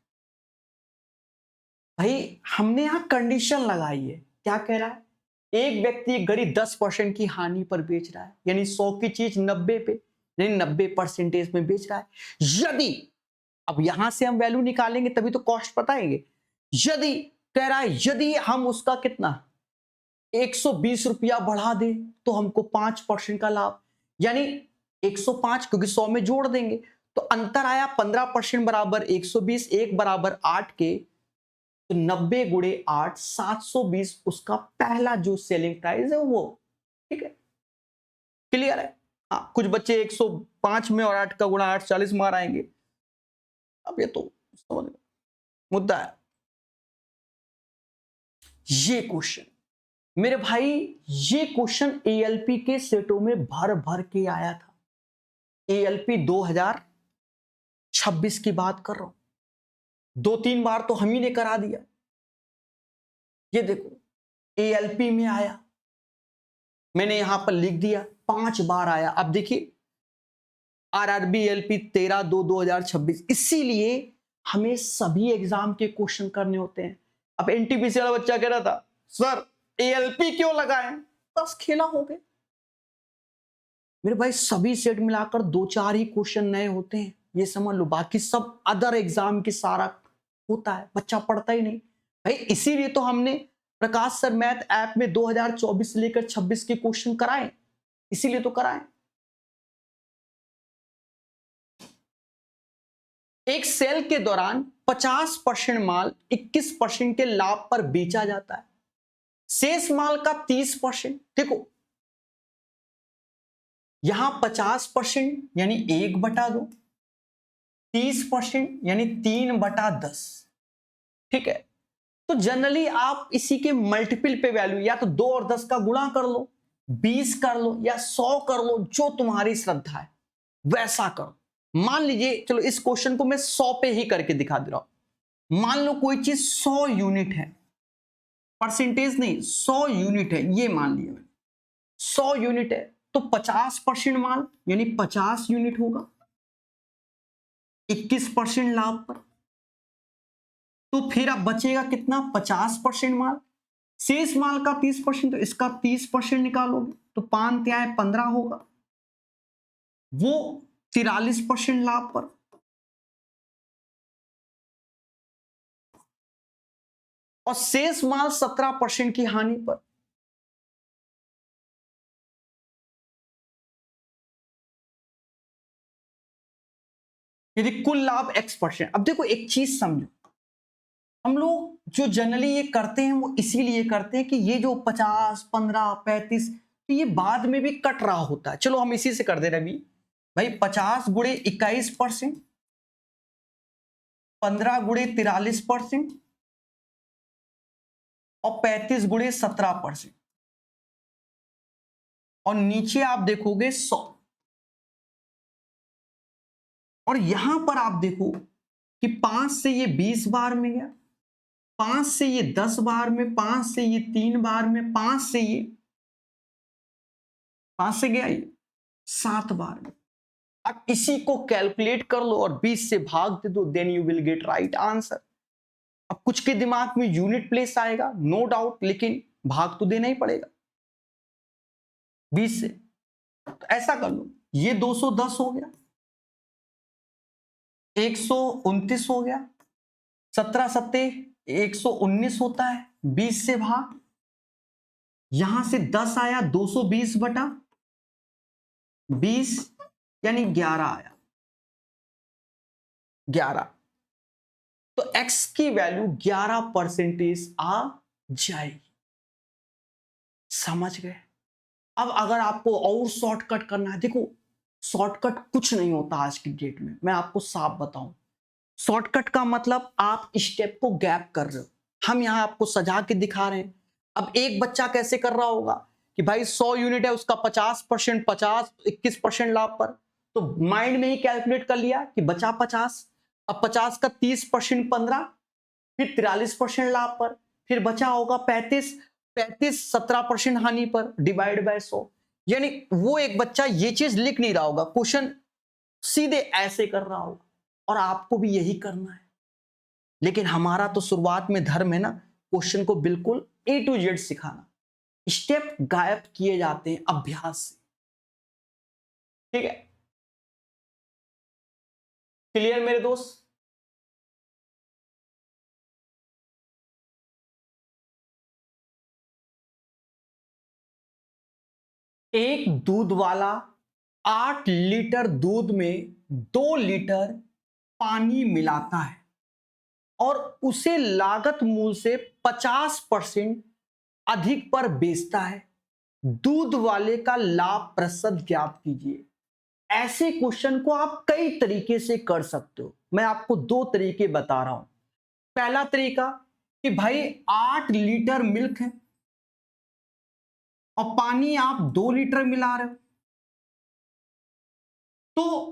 भाई हमने यहां कंडीशन लगाई है, क्या कह रहा है? एक व्यक्ति एक घड़ी 10% की हानि पर बेच रहा है, यानी 100 की चीज 90 पे, यानी 90% में बेच रहा है। यदि, अब यहां से हम वैल्यू निकालेंगे तभी तो कॉस्ट बताएंगे। यदि कह रहा है, यदि हम उसका कितना 120 रुपया बढ़ा दे तो हमको 5% का लाभ, यानी 105, क्योंकि 100 में जोड़ देंगे तो अंतर आया 15% बराबर 120, 1 बराबर 8 के, तो 90 गुणे 8 720 उसका पहला जो सेलिंग प्राइस है वो। ठीक है, क्लियर है? हाँ, कुछ बच्चे 105 में और 8 का गुणा 8 40 मार आएंगे। अब ये तो समझ मुद्दा है। ये क्वेश्चन मेरे भाई, ये क्वेश्चन एएलपी के सेटों में भर भर के आया था। एएलपी 2026 की बात कर रहा हूं, 2-3 बार तो हम ही ने करा दिया। ये देखो एएलपी में आया, मैंने यहां पर लिख दिया, 5 बार आया। अब देखिए आरआरबी एएलपी 13/2/2026, इसीलिए हमें सभी एग्जाम के क्वेश्चन करने होते हैं। अब एनटीपीसी वाला बच्चा कह रहा था सर एएलपी क्यों लगाएं, बस खेला हो गया। मेरे भाई सभी सेट मिलाकर 2-4 ही क्वेश्चन नए होते हैं, ये समझ लो, बाकी सब अदर एग्जाम की सारा होता है, बच्चा पढ़ता ही नहीं भाई। इसीलिए तो हमने प्रकाश सर मैथ ऐप में 2024 से लेकर 26 के क्वेश्चन कराए, इसीलिए तो कराए। एक सेल के दौरान 50% माल 21% के लाभ पर बेचा जाता है, शेष माल का 30%। देखो यहां 50% यानी 1/2, 30% यानी 3/10। ठीक है, तो जनरली आप इसी के मल्टीपल पे वैल्यू या तो 2 और 10 का गुणा कर लो, 20 कर लो या 100 कर लो, जो तुम्हारी श्रद्धा है वैसा करो। मान लीजिए, चलो इस क्वेश्चन को मैं 100 पे ही करके दिखा दे रहा हूं। मान लो कोई चीज 100 यूनिट है, परसेंटेज नहीं 100 यूनिट है, ये मान लिया मैंने 100 यूनिट है, तो 50% माल यानी 50 यूनिट होगा 21% लाभ पर। तो फिर अब बचेगा कितना, 50% माल, शेष माल का 30%, तो इसका 30% निकालोगे तो 5 × 15 होगा, वो 43% लाभ पर। और शेष माल 17% की हानि पर। यदि कुल लाभ X%। अब देखो एक चीज समझो, हम लोग जो जनरली ये करते हैं वो इसीलिए करते हैं कि ये जो 50, 15, 35, तो ये बाद में भी कट रहा होता है। चलो हम इसी से कर दे रहे भाई, 50 गुणे 21%, 15 गुणे 43% और 35 गुणे 17%, और नीचे आप देखोगे 100। और यहां पर आप देखो कि 5 से ये 20 बार में गया, 5 से ये 10 बार में, 5 से ये 3 बार में, 5 से ये 5 से गया ये 7 बार में। अब इसी को कैलकुलेट कर लो और 20 से भाग दे दो, then you will get right answer. अब कुछ के दिमाग में यूनिट प्लेस आएगा, नो डाउट, लेकिन भाग तो देना ही पड़ेगा 20 से। तो ऐसा कर लो, ये 210 हो गया, 129 हो गया, 17 सत्ते 119 होता है, 20 से भाग, यहां से 10 आया, 220 बटा 20 यानी 11 आया, 11। तो x की वैल्यू 11% आ जाएगी। समझ गए? अब अगर आपको और शॉर्टकट करना है, देखो शॉर्टकट कुछ नहीं होता आज की डेट में, मैं आपको साफ बताऊं। शॉर्टकट का मतलब आप स्टेप को गैप कर रहे हो, हम यहां आपको सजा के दिखा रहे हैं। अब एक बच्चा कैसे कर रहा होगा कि भाई 100 यूनिट है, उसका 50%, 50, 21% लाभ पर, तो माइंड में ही कैलकुलेट कर लिया कि बचा 50, अब 50 का 30% 15, फिर 43% लाभ पर, फिर बचा होगा 35, 17% हानि पर, डिवाइड बाय 100। यानी वो एक बच्चा ये चीज लिख नहीं रहा होगा, क्वेश्चन सीधे ऐसे कर रहा होगा, और आपको भी यही करना है। लेकिन हमारा तो शुरुआत में धर्म है ना, क्वेश्चन को बिल्कुल A to Z सिखाना। स्टेप गायब किए जाते हैं अभ्यास से। ठीक है, क्लियर मेरे दोस्त? एक दूध वाला 8 लीटर दूध में 2 लीटर पानी मिलाता है और उसे लागत मूल्य से 50% अधिक पर बेचता है। दूध वाले का लाभ प्रतिशत ज्ञात कीजिए। ऐसे क्वेश्चन को आप कई तरीके से कर सकते हो। मैं आपको 2 तरीके बता रहा हूं। पहला तरीका कि भाई 8 लीटर मिल्क है और पानी आप 2 लीटर मिला रहे हो, तो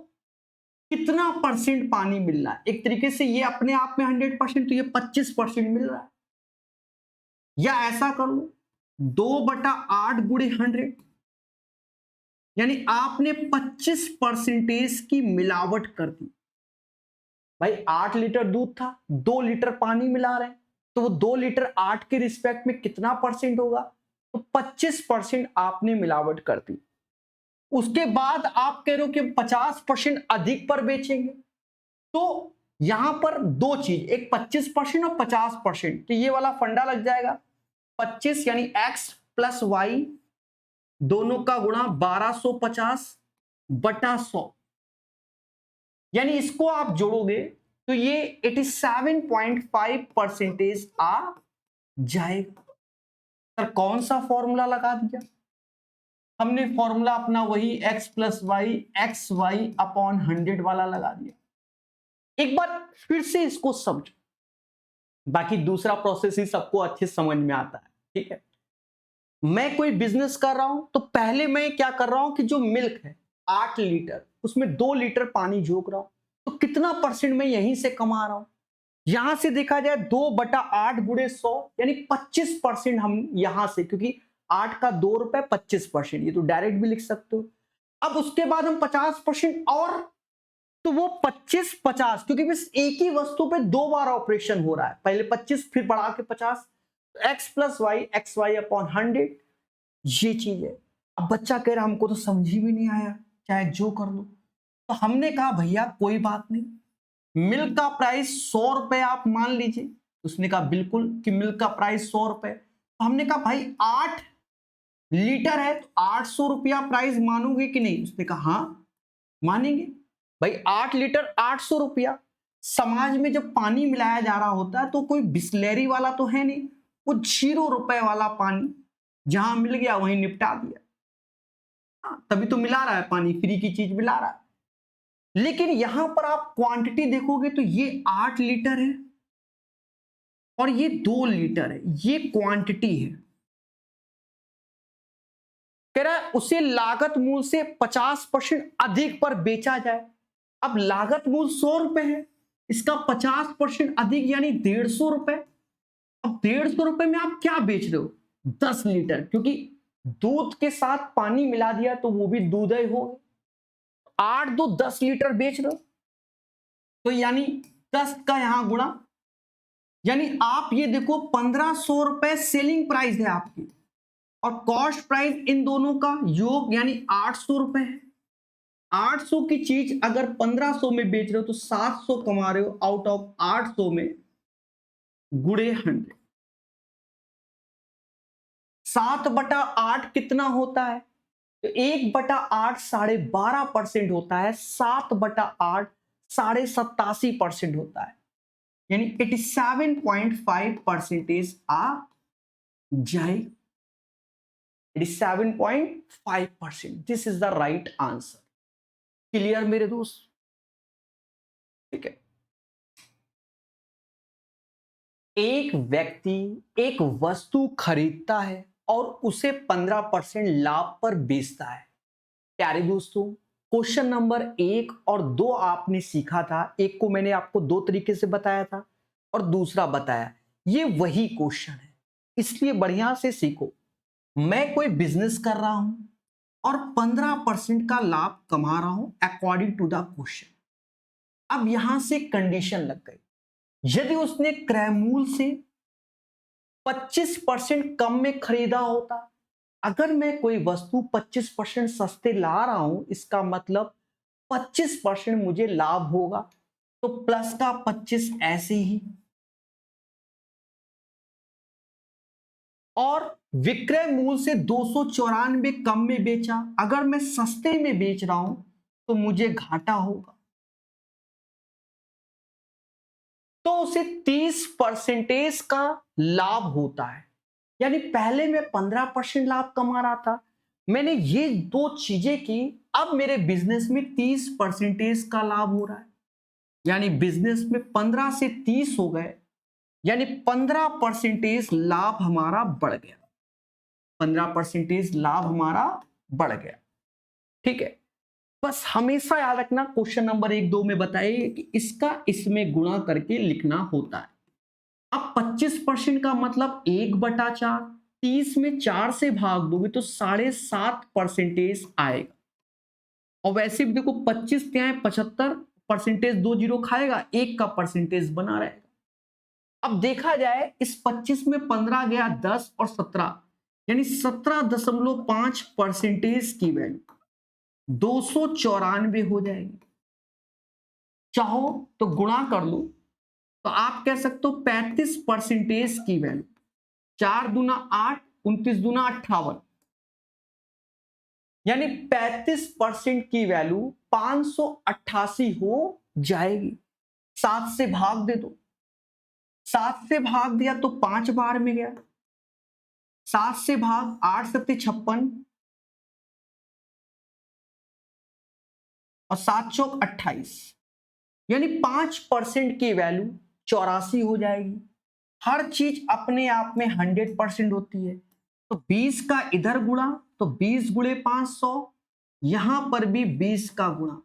कितना परसेंट पानी मिल रहा है? एक तरीके से ये अपने आप में 100%, तो ये 25% मिल रहा है। या ऐसा कर लो 2/8 गुणे 100, यानी आपने 25% की मिलावट कर दी। भाई 8 लीटर दूध था, 2 लीटर पानी मिला रहे हैं, तो वो 2 लीटर 8 के रिस्पेक्ट में कितना परसेंट होगा? तो 25% आपने मिलावट कर दी। उसके बाद आप कह रहे हो कि 50% अधिक पर बेचेंगे, तो यहां पर 2 चीज, एक 25% और 50%, तो ये वाला फंडा लग जाएगा। 25 यानी x प्लस वाई दोनों का गुणा 1250/100, यानी इसको आप जोड़ोगे तो ये 87.5% आ जाएगा। सर कौन सा फॉर्मूला लगा दिया? हमने फॉर्मूला अपना वही x plus y x y upon 100 वाला लगा दिया। एक बार फिर से इसको समझो, बाकी दूसरा प्रोसेस ही सबको अच्छे समझ में आता है। ठीक है, मैं कोई बिजनेस कर रहा हूं तो पहले मैं क्या कर रहा हूं कि जो मिल्क है 8 लीटर, उसमें 2 लीटर पानी झोंक रहा हूं, तो कितना परसेंट मैं यहीं से कमा रहा हूं? यहां से देखा जाए 2/8 गुणे 100, यानी 25% हम यहां से, क्योंकि 8 का 2 रुपए 25%, ये तो डायरेक्ट भी लिख सकते हो। अब उसके बाद हम 50% और, तो वो 25-50, क्योंकि बस एक ही वस्तु पे 2 बार ऑपरेशन हो रहा है, पहले 25 फिर बढ़ा के 50, x plus y x y upon 100, ये चीज है। अब बच्चा कह रहा हमको तो समझ ही भी नहीं आया, चाहे जो कर लो। तो हमने कहा भैया कोई बात नहीं, मिल्क का प्राइस 100 रुपए आप मान लीजिए। उसने कहा बिल्कुल कि मिल्क का प्राइस 100 रुपए। तो हमने कहा भाई 8 लीटर है तो 800 रुपया प्राइस मानोगे कि नहीं? उसने कहा हाँ मानेंगे। भाई 8 लीटर 800 रुपया। समाज में जब पानी मिलाया जा रहा होता है तो कोई बिस्लेरी वाला तो है नहीं, वो 0 रुपए वाला पानी जहां मिल गया वहीं निपटा दिया। तभी तो मिला रहा है पानी, फ्री की चीज मिला रहा है। लेकिन यहां पर आप क्वांटिटी देखोगे तो ये 8 लीटर है और ये 2 लीटर है, ये क्वांटिटी है। कह रहा है उसे लागत मूल्य से 50% अधिक पर बेचा जाए। अब लागत मूल्य 100 रुपए है, इसका 50% अधिक यानी 150 रुपए। अब 150 रुपए में आप क्या बेच रहे हो? 10 लीटर, क्योंकि दूध के साथ पानी मिला दिया तो वो भी दूध ही हो। 8 दो 10 लीटर बेच रहे हो, तो यानी 10 का यहां गुणा, यानी आप ये देखो 1500 रुपए सेलिंग प्राइस है आपकी, और कॉस्ट प्राइस इन दोनों का योग यानी 800 रुपए है। 800 की चीज अगर 1500 में बेच रहे हो तो 700 कमा रहे हो आउट ऑफ 800 में, गुणे 100। 7/8 कितना होता है? तो 1/8 12.5% होता है। 7/8 87.5% होता है, यानी 87.5% आ जाए। 87.5%, this is the right answer. Clear मेरे दोस्त? ठीक है, एक व्यक्ति एक वस्तु खरीदता है और उसे 15% लाभ पर बेचता है। प्यारे दोस्तों, क्वेश्चन नंबर 1 और 2 आपने सीखा था। एक को मैंने आपको 2 तरीके से बताया था और दूसरा बताया। ये वही क्वेश्चन है, इसलिए बढ़िया से सीखो। मैं कोई बिजनेस कर रहा हूं और 15% का लाभ कमा रहा हूं अकॉर्डिंग टू द क्वेश्चन। अब यहां से कंडीशन लग गई, यदि उसने क्रय मूल्य से 25% कम में खरीदा होता, अगर मैं कोई वस्तु 25% सस्ते ला रहा हूं, इसका मतलब 25% मुझे लाभ होगा, तो प्लस का 25 ऐसे ही। और विक्रय मूल्य से 294 कम में बेचा, अगर मैं सस्ते में बेच रहा हूं तो मुझे घाटा होगा, तो उसे 30% का लाभ होता है। यानी पहले मैं 15% लाभ कमा रहा था, मैंने ये 2 चीजें की, अब मेरे बिजनेस में 30% का लाभ हो रहा है। यानी बिजनेस में 15 से 30 हो गए, यानी 15% लाभ हमारा बढ़ गया। 15% लाभ हमारा बढ़ गया। ठीक है, बस हमेशा याद रखना, क्वेश्चन नंबर 1-2 में बताइए कि इसका इसमें गुणा करके लिखना होता है। अब 25% का मतलब 1/4, 30 में 4 से भाग दोगे तो 7.5% आएगा। और वैसे भी देखो 25 क्या है, 75%, 2 जीरो खाएगा, 1 का परसेंटेज बना रहेगा। अब देखा जाए इस 25 में 15 गया, 10 और 17, यानी 17.5% की वैल्यू 294 हो जाएगी। चाहो तो गुणा कर लो, तो आप कह सकते हो 35% की वैल्यू, 4 दूना 8, 29 दूना 58, यानी 35% की वैल्यू 588 हो जाएगी। 7 से भाग दे दो, 7 से भाग दिया तो 5 बार में गया, 7 से भाग 8 सत्ते 56 और 7 चौक 28, यानी 5% की वैल्यू 84 हो जाएगी। हर चीज अपने आप में 100% होती है, तो 20 का इधर गुणा तो 20 गुणे 500, यहां पर भी 20 का गुणा,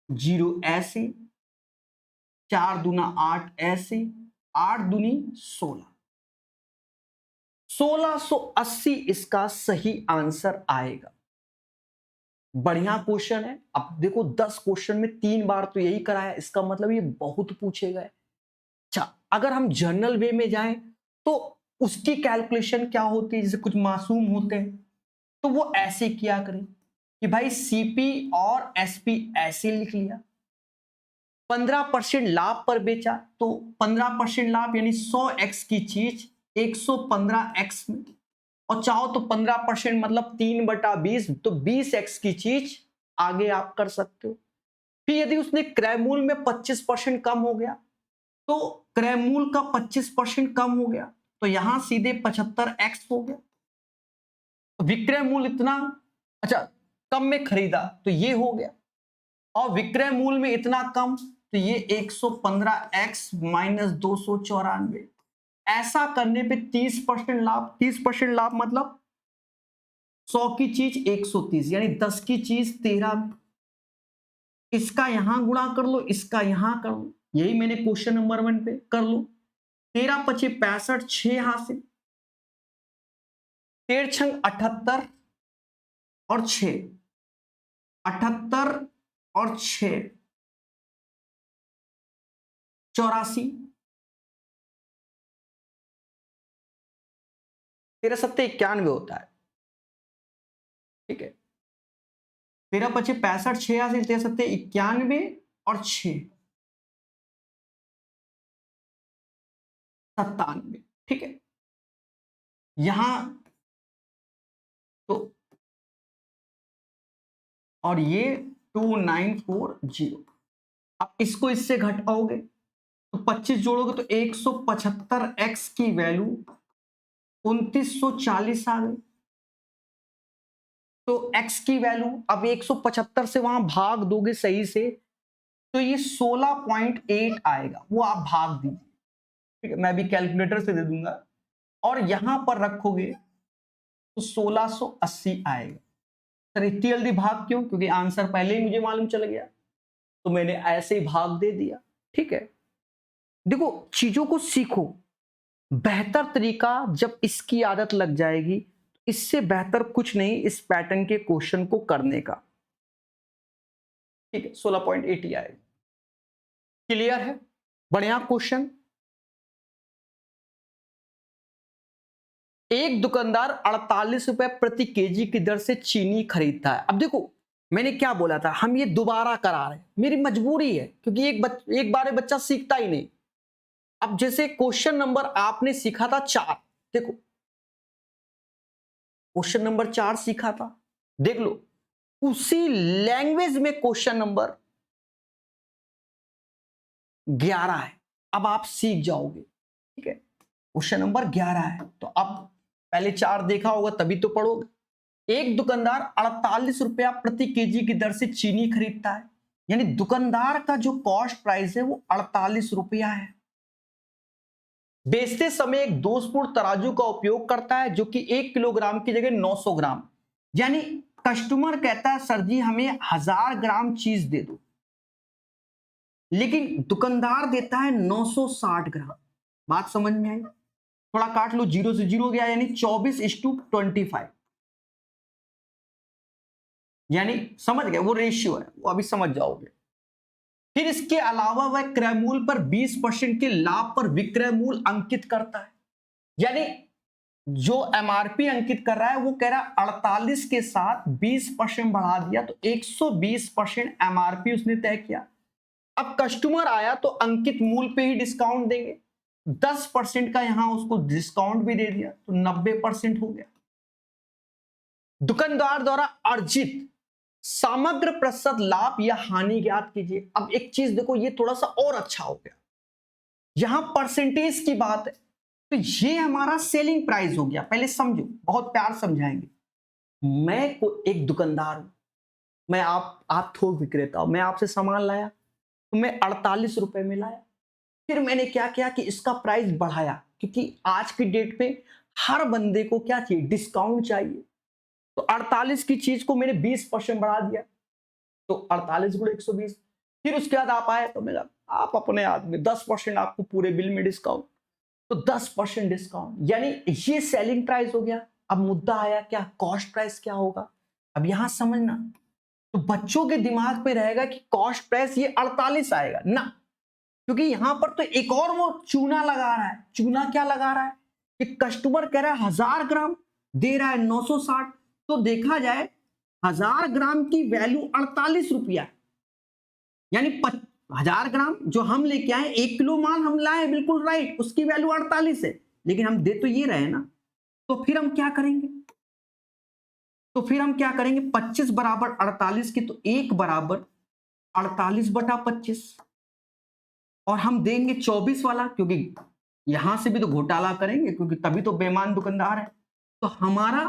0 ऐसे, 4 दूना 8 ऐसे, 8 दूनी 16, 1680 इसका सही आंसर आएगा। बढ़िया क्वेश्चन है। अब देखो 10 क्वेश्चन में 3 बार तो यही कराया, इसका मतलब ये बहुत पूछे गए। अच्छा, अगर हम जनरल वे में जाएं तो उसकी कैलकुलेशन क्या होती है, जैसे कुछ मासूम होते हैं तो वो ऐसे किया करें कि भाई सीपी और एसपी ऐसे लिख लिया, 15% लाभ पर बेचा तो 15% लाभ यानी 100x की चीज 115x में, और चाहो तो 15% मतलब 3/20, तो 20x की चीज आगे आप कर सकते हो। फिर यदि उसने क्रय मूल्य में 25% कम हो गया, तो क्रय मूल्य का 25% कम हो गया, तो यहां सीधे 75x हो गया। विक्रय मूल्य इतना, अच्छा, कम में खरीदा तो ये हो गया, और विक्रय मूल्य में इतना कम तो ये 115x माइनस 294। ऐसा करने पे 30% लाभ, 30% लाभ मतलब 100 की चीज 130, यानी 10 की चीज 13 में। इसका यहां गुणा कर लो, इसका यहां कर लो, यही मैंने क्वेश्चन नंबर 1 पे कर लो। 13 पचे 65, 6 यहां से, 13 छंग 78 और 6, 78 और 6 84, 13 सत्ते 91 होता है। ठीक है, 13 पचे 65, 86, 13 सत्ते 91 और 6 97। ठीक है, यहां तो, और ये 2940। अब इसको इससे घटाओगे तो 25 जोड़ोगे तो 175x की वैल्यू 2940 आ गई। तो x की वैल्यू अब 175 से वहां भाग दोगे सही से, तो ये 16.8 आएगा, वो आप भाग दीजिए। ठीक है, मैं भी कैलकुलेटर से दे दूंगा, और यहां पर रखोगे तो 1680 आएगा। सर इतनी जल्दी भाग क्यों? क्योंकि आंसर पहले ही मुझे मालूम चल गया, तो मैंने ऐसे ही भाग दे दिया। ठीक है, देखो चीजों को सीखो। बेहतर तरीका जब इसकी आदत लग जाएगी, इससे बेहतर कुछ नहीं इस पैटर्न के क्वेश्चन को करने का। ठीक है, 16.80 आएगा। क्लियर है? बढ़िया क्वेश्चन। एक दुकानदार 48 रुपए प्रति केजी की दर से चीनी खरीदता है। अब देखो मैंने क्या बोला था, हम ये दोबारा करा रहे हैं, मेरी मजबूरी है, क्योंकि एक बार बच्चा सीखता ही नहीं। अब जैसे क्वेश्चन नंबर आपने सीखा था 4, देखो क्वेश्चन नंबर 4 सीखा था, देख लो उसी लैंग्वेज में क्वेश्चन नंबर 11 है। अब आप सीख जाओगे। ठीक है, क्वेश्चन नंबर 11 है, तो अब पहले 4 देखा होगा तभी तो पढ़ोगे। एक दुकानदार 48 रुपया प्रति केजी की दर से चीनी खरीदता है, यानी दुकानदार का जो कॉस्ट प्राइस है वो 48 रुपया है। बेचते समय एक दोषपूर्ण तराजू का उपयोग करता है जो कि 1 किलोग्राम की जगह 900 ग्राम, यानी कस्टमर कहता है सर जी हमें 1000 ग्राम चीज दे दो, लेकिन दुकानदार देता है 960 ग्राम। बात समझ में आई? थोड़ा काट लो, 0 से 0 गया, यानी 24:25, यानी समझ गए, वो रेशियो है, वो अभी समझ जाओगे। फिर इसके अलावा वह क्रय मूल्य पर 20% के लाभ पर विक्रय मूल्य अंकित करता है, यानी जो एमआरपी अंकित कर रहा है वो कह रहा है 48 के साथ 20% बढ़ा दिया, तो 120% एमआरपी उसने तय किया। अब कस्टमर आया तो अंकित मूल्य पे ही डिस्काउंट देंगे, 10% का यहां उसको डिस्काउंट भी दे दिया, तो 90% हो गया। दुकानदार द्वारा अर्जित समग्र प्रतिशत लाभ या हानि ज्ञात कीजिए। अब एक चीज देखो, ये थोड़ा सा और अच्छा हो गया, यहां परसेंटेज की बात है, तो ये हमारा सेलिंग प्राइस हो गया। पहले समझो, बहुत प्यार समझाएंगे। मैं को एक दुकानदार हूं, मैं आप थोक विक्रेता हो, मैं आपसे सामान लाया तो मैं 48 रुपए में लाया, फिर मैंने क्या किया कि इसका प्राइस बढ़ाया, क्योंकि आज की डेट पे हर बंदे को क्या चाहिए, डिस्काउंट चाहिए। तो 48 की चीज को मैंने 20% बढ़ा दिया, तो 48 गुणे 120। फिर उसके बाद आप आए तो मेरा आप अपने आदमी 10% आपको पूरे बिल में डिस्काउंट, तो 10% डिस्काउंट, यानी ये सेलिंग प्राइस हो गया। अब मुद्दा आया क्या, कॉस्ट प्राइस क्या होगा। अब यहां समझना, तो बच्चों के दिमाग में रहेगा कि कॉस्ट प्राइस ये 48 आएगा ना, क्योंकि यहां पर तो एक और वो चूना लगा रहा है। चूना क्या लगा रहा है कि कस्टमर कह रहा है 1000 ग्राम, दे रहा है 960, तो देखा जाए 1000 ग्राम की वैल्यू 48 रुपया, यानी 1000 ग्राम जो हम लेके आए, 1 किलो माल हम लाए, बिल्कुल राइट, उसकी वैल्यू 48 है, लेकिन हम दे तो ये रहे ना। तो फिर हम क्या करेंगे, 25 बराबर 48 की, तो 1 बराबर 48/25, और हम देंगे 24 वाला, क्योंकि यहां से भी तो घोटाला करेंगे, क्योंकि तभी तो बेईमान दुकानदार है। तो हमारा,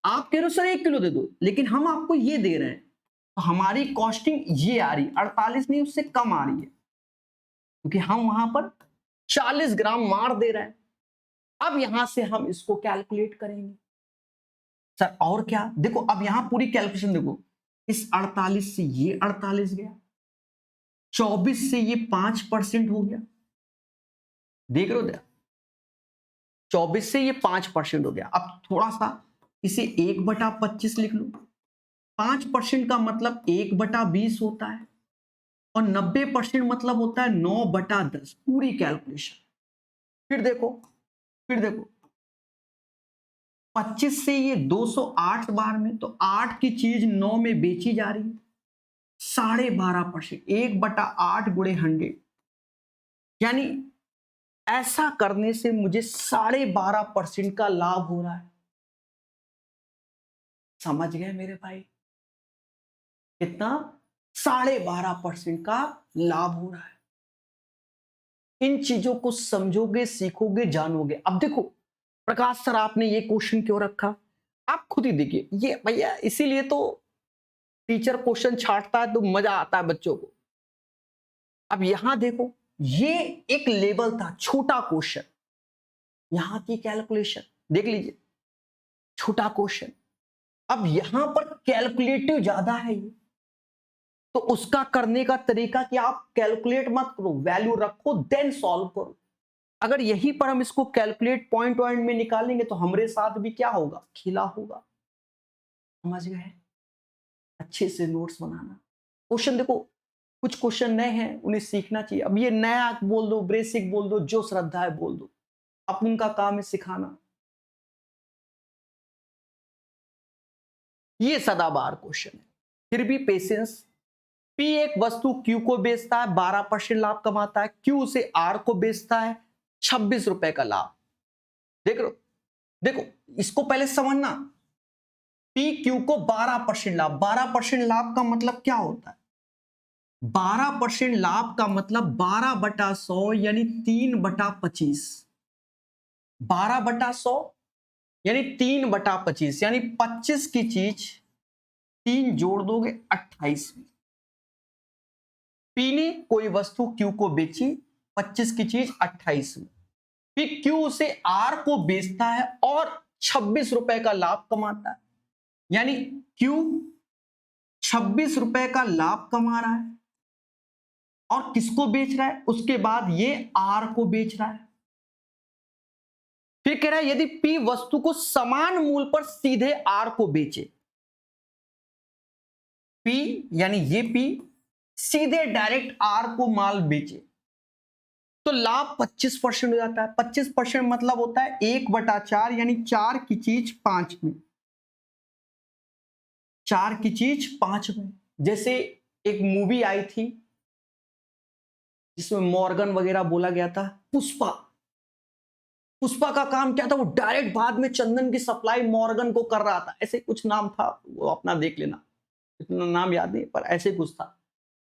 आप कह रहे हो सर 1 किलो दे दो, लेकिन हम आपको ये दे रहे हैं, तो हमारी कॉस्टिंग ये आ रही, 48 नहीं, उससे कम आ रही है, क्योंकि हम वहां पर 40 ग्राम मार दे रहे हैं। अब यहां से हम इसको कैलकुलेट करेंगे सर, और क्या, देखो अब यहां पूरी कैलकुलेशन देखो, इस 48 से ये 48 गया, 24 से ये 5% हो गया, देख रहे हो, 24 से ये 5% हो गया। अब थोड़ा सा इसे 1/25 लिख लो, 5% का मतलब 1/20 होता है, और 90% मतलब होता है 9/10, पूरी कैलकुलेशन। फिर देखो 25 से ये 208 बार में, तो 8 की चीज 9 में बेची जा रही है, 12.5%, 1/8 गुणे 100, यानी ऐसा करने से मुझे 12.5% का लाभ हो रहा है। समझ गए मेरे भाई, कितना, 12.5% का लाभ हो रहा है। इन चीजों को समझोगे, सीखोगे, जानोगे। अब देखो प्रकाश सर आपने ये क्वेश्चन क्यों रखा, आप खुद ही देखिए, ये भैया इसीलिए तो टीचर क्वेश्चन छांटता है, तो मजा आता है बच्चों को। अब यहां देखो, ये एक लेवल था, छोटा क्वेश्चन, यहां की कैलकुलेशन देख लीजिए, छोटा क्वेश्चन, अब यहां पर कैलकुलेटिव ज्यादा है ये, तो उसका करने का तरीका कि आप कैलकुलेट मत करो, वैल्यू रखो देन सॉल्व करो। अगर यहीं पर हम इसको कैलकुलेट पॉइंट पॉइंट में निकालेंगे तो हमारे साथ भी क्या होगा, खिला होगा। समझ गए? अच्छे से नोट्स बनाना। क्वेश्चन देखो, कुछ क्वेश्चन नए हैं, उन्हें सीखना चाहिए। अब ये नया बोल दो, बेसिक बोल दो, जो श्रद्धा है बोल दो, अब उनका काम है सिखाना। ये सदाबहार क्वेश्चन है, फिर भी पेशेंस। पी एक वस्तु क्यू को बेचता है, 12% लाभ कमाता है। क्यू उसे आर को बेचता है, 26 रुपए का लाभ। देख लो, देखो इसको पहले समझना। पी क्यू को 12% लाभ, 12% लाभ का मतलब क्या होता है? 12% लाभ का मतलब 12/100 यानी 3/25। 12/100 यानी 3/25, यानी 25 की चीज 3 जोड़ दोगे 28 में। पी ने कोई वस्तु क्यू को बेची, 25 की चीज 28 में। फिर क्यू उसे आर को बेचता है और 26 रुपए का लाभ कमाता है, यानी क्यू 26 रुपए का लाभ कमा रहा है और किसको बेच रहा है? उसके बाद ये आर को बेच रहा है। फिर कह रहा है यदि पी वस्तु को समान मूल्य पर सीधे आर को बेचे, पी यानी ये पी सीधे डायरेक्ट आर को माल बेचे, तो लाभ 25% हो जाता है। 25% मतलब होता है 1/4, यानी 4 की चीज 5 में। 4 की चीज 5 में। जैसे एक मूवी आई थी जिसमें मॉर्गन वगैरह बोला गया था, पुष्पा। पुष्पा का काम क्या था? वो डायरेक्ट बाद में चंदन की सप्लाई मॉर्गन को कर रहा था, ऐसे कुछ नाम था, वो अपना देख लेना, इतना नाम याद नहीं पर ऐसे कुछ था।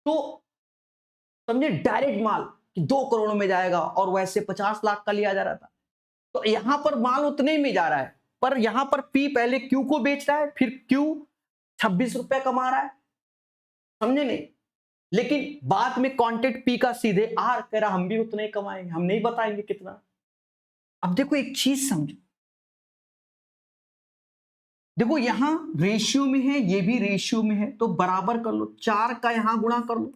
तो समझे, डायरेक्ट माल कि 2 करोड़ में जाएगा और वैसे 50 लाख का लिया जा रहा था। तो यहां पर माल उतने में जा रहा है, पर यहां पर पी पहले क्यू को बेच रहा है, फिर क्यू 26 रुपए कमा रहा है। समझे नहीं? लेकिन बाद में कॉन्टेक्ट पी का सीधे आर कह रहा हम भी उतने ही कमाएंगे, हम नहीं बताएंगे कितना। अब देखो एक चीज समझो, देखो यहां रेशियो में है, ये भी रेशियो में है, तो बराबर कर लो, 4 का यहां गुणा कर लो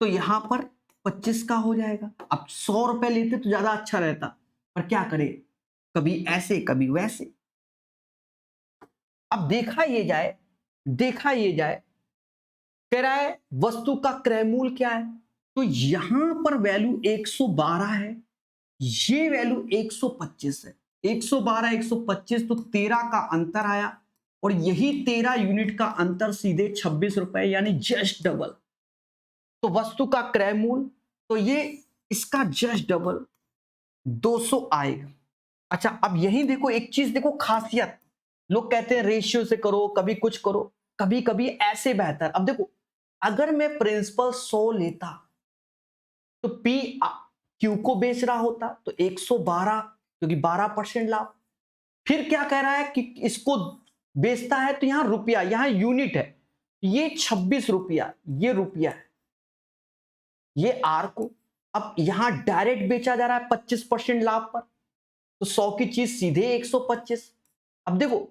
तो यहां पर 25 का हो जाएगा। अब 100 रुपए लेते तो ज्यादा अच्छा रहता, पर क्या करे, कभी ऐसे कभी वैसे। अब देखा ये जाए, कह रहा है वस्तु का क्रय मूल्य क्या है, तो यहां पर वैल्यू 112 है, ये वैल्यू 125 है। 112 125 तो 13 का अंतर आया, और यही 13 यूनिट का अंतर सीधे 26 रुपए, यानी जस्ट डबल। तो वस्तु का क्रय मूल्य, तो ये इसका जस्ट डबल 200 आएगा। अच्छा अब यही देखो एक चीज, देखो खासियत, लोग कहते हैं रेशियो से करो, कभी कुछ करो, कभी कभी ऐसे बेहतर। अब देखो, अगर मैं प्रिंसिपल 100 लेता तो पी क्यू को बेच रहा होता तो 112, क्योंकि 12% लाभ। फिर क्या कह रहा है कि इसको बेचता है तो यहां रुपया, यहां यूनिट है, ये 26 रुपया, ये रुपया है, ये आर को। अब यहां डायरेक्ट बेचा जा रहा है 25% लाभ पर, तो 100 की चीज सीधे 125। अब देखो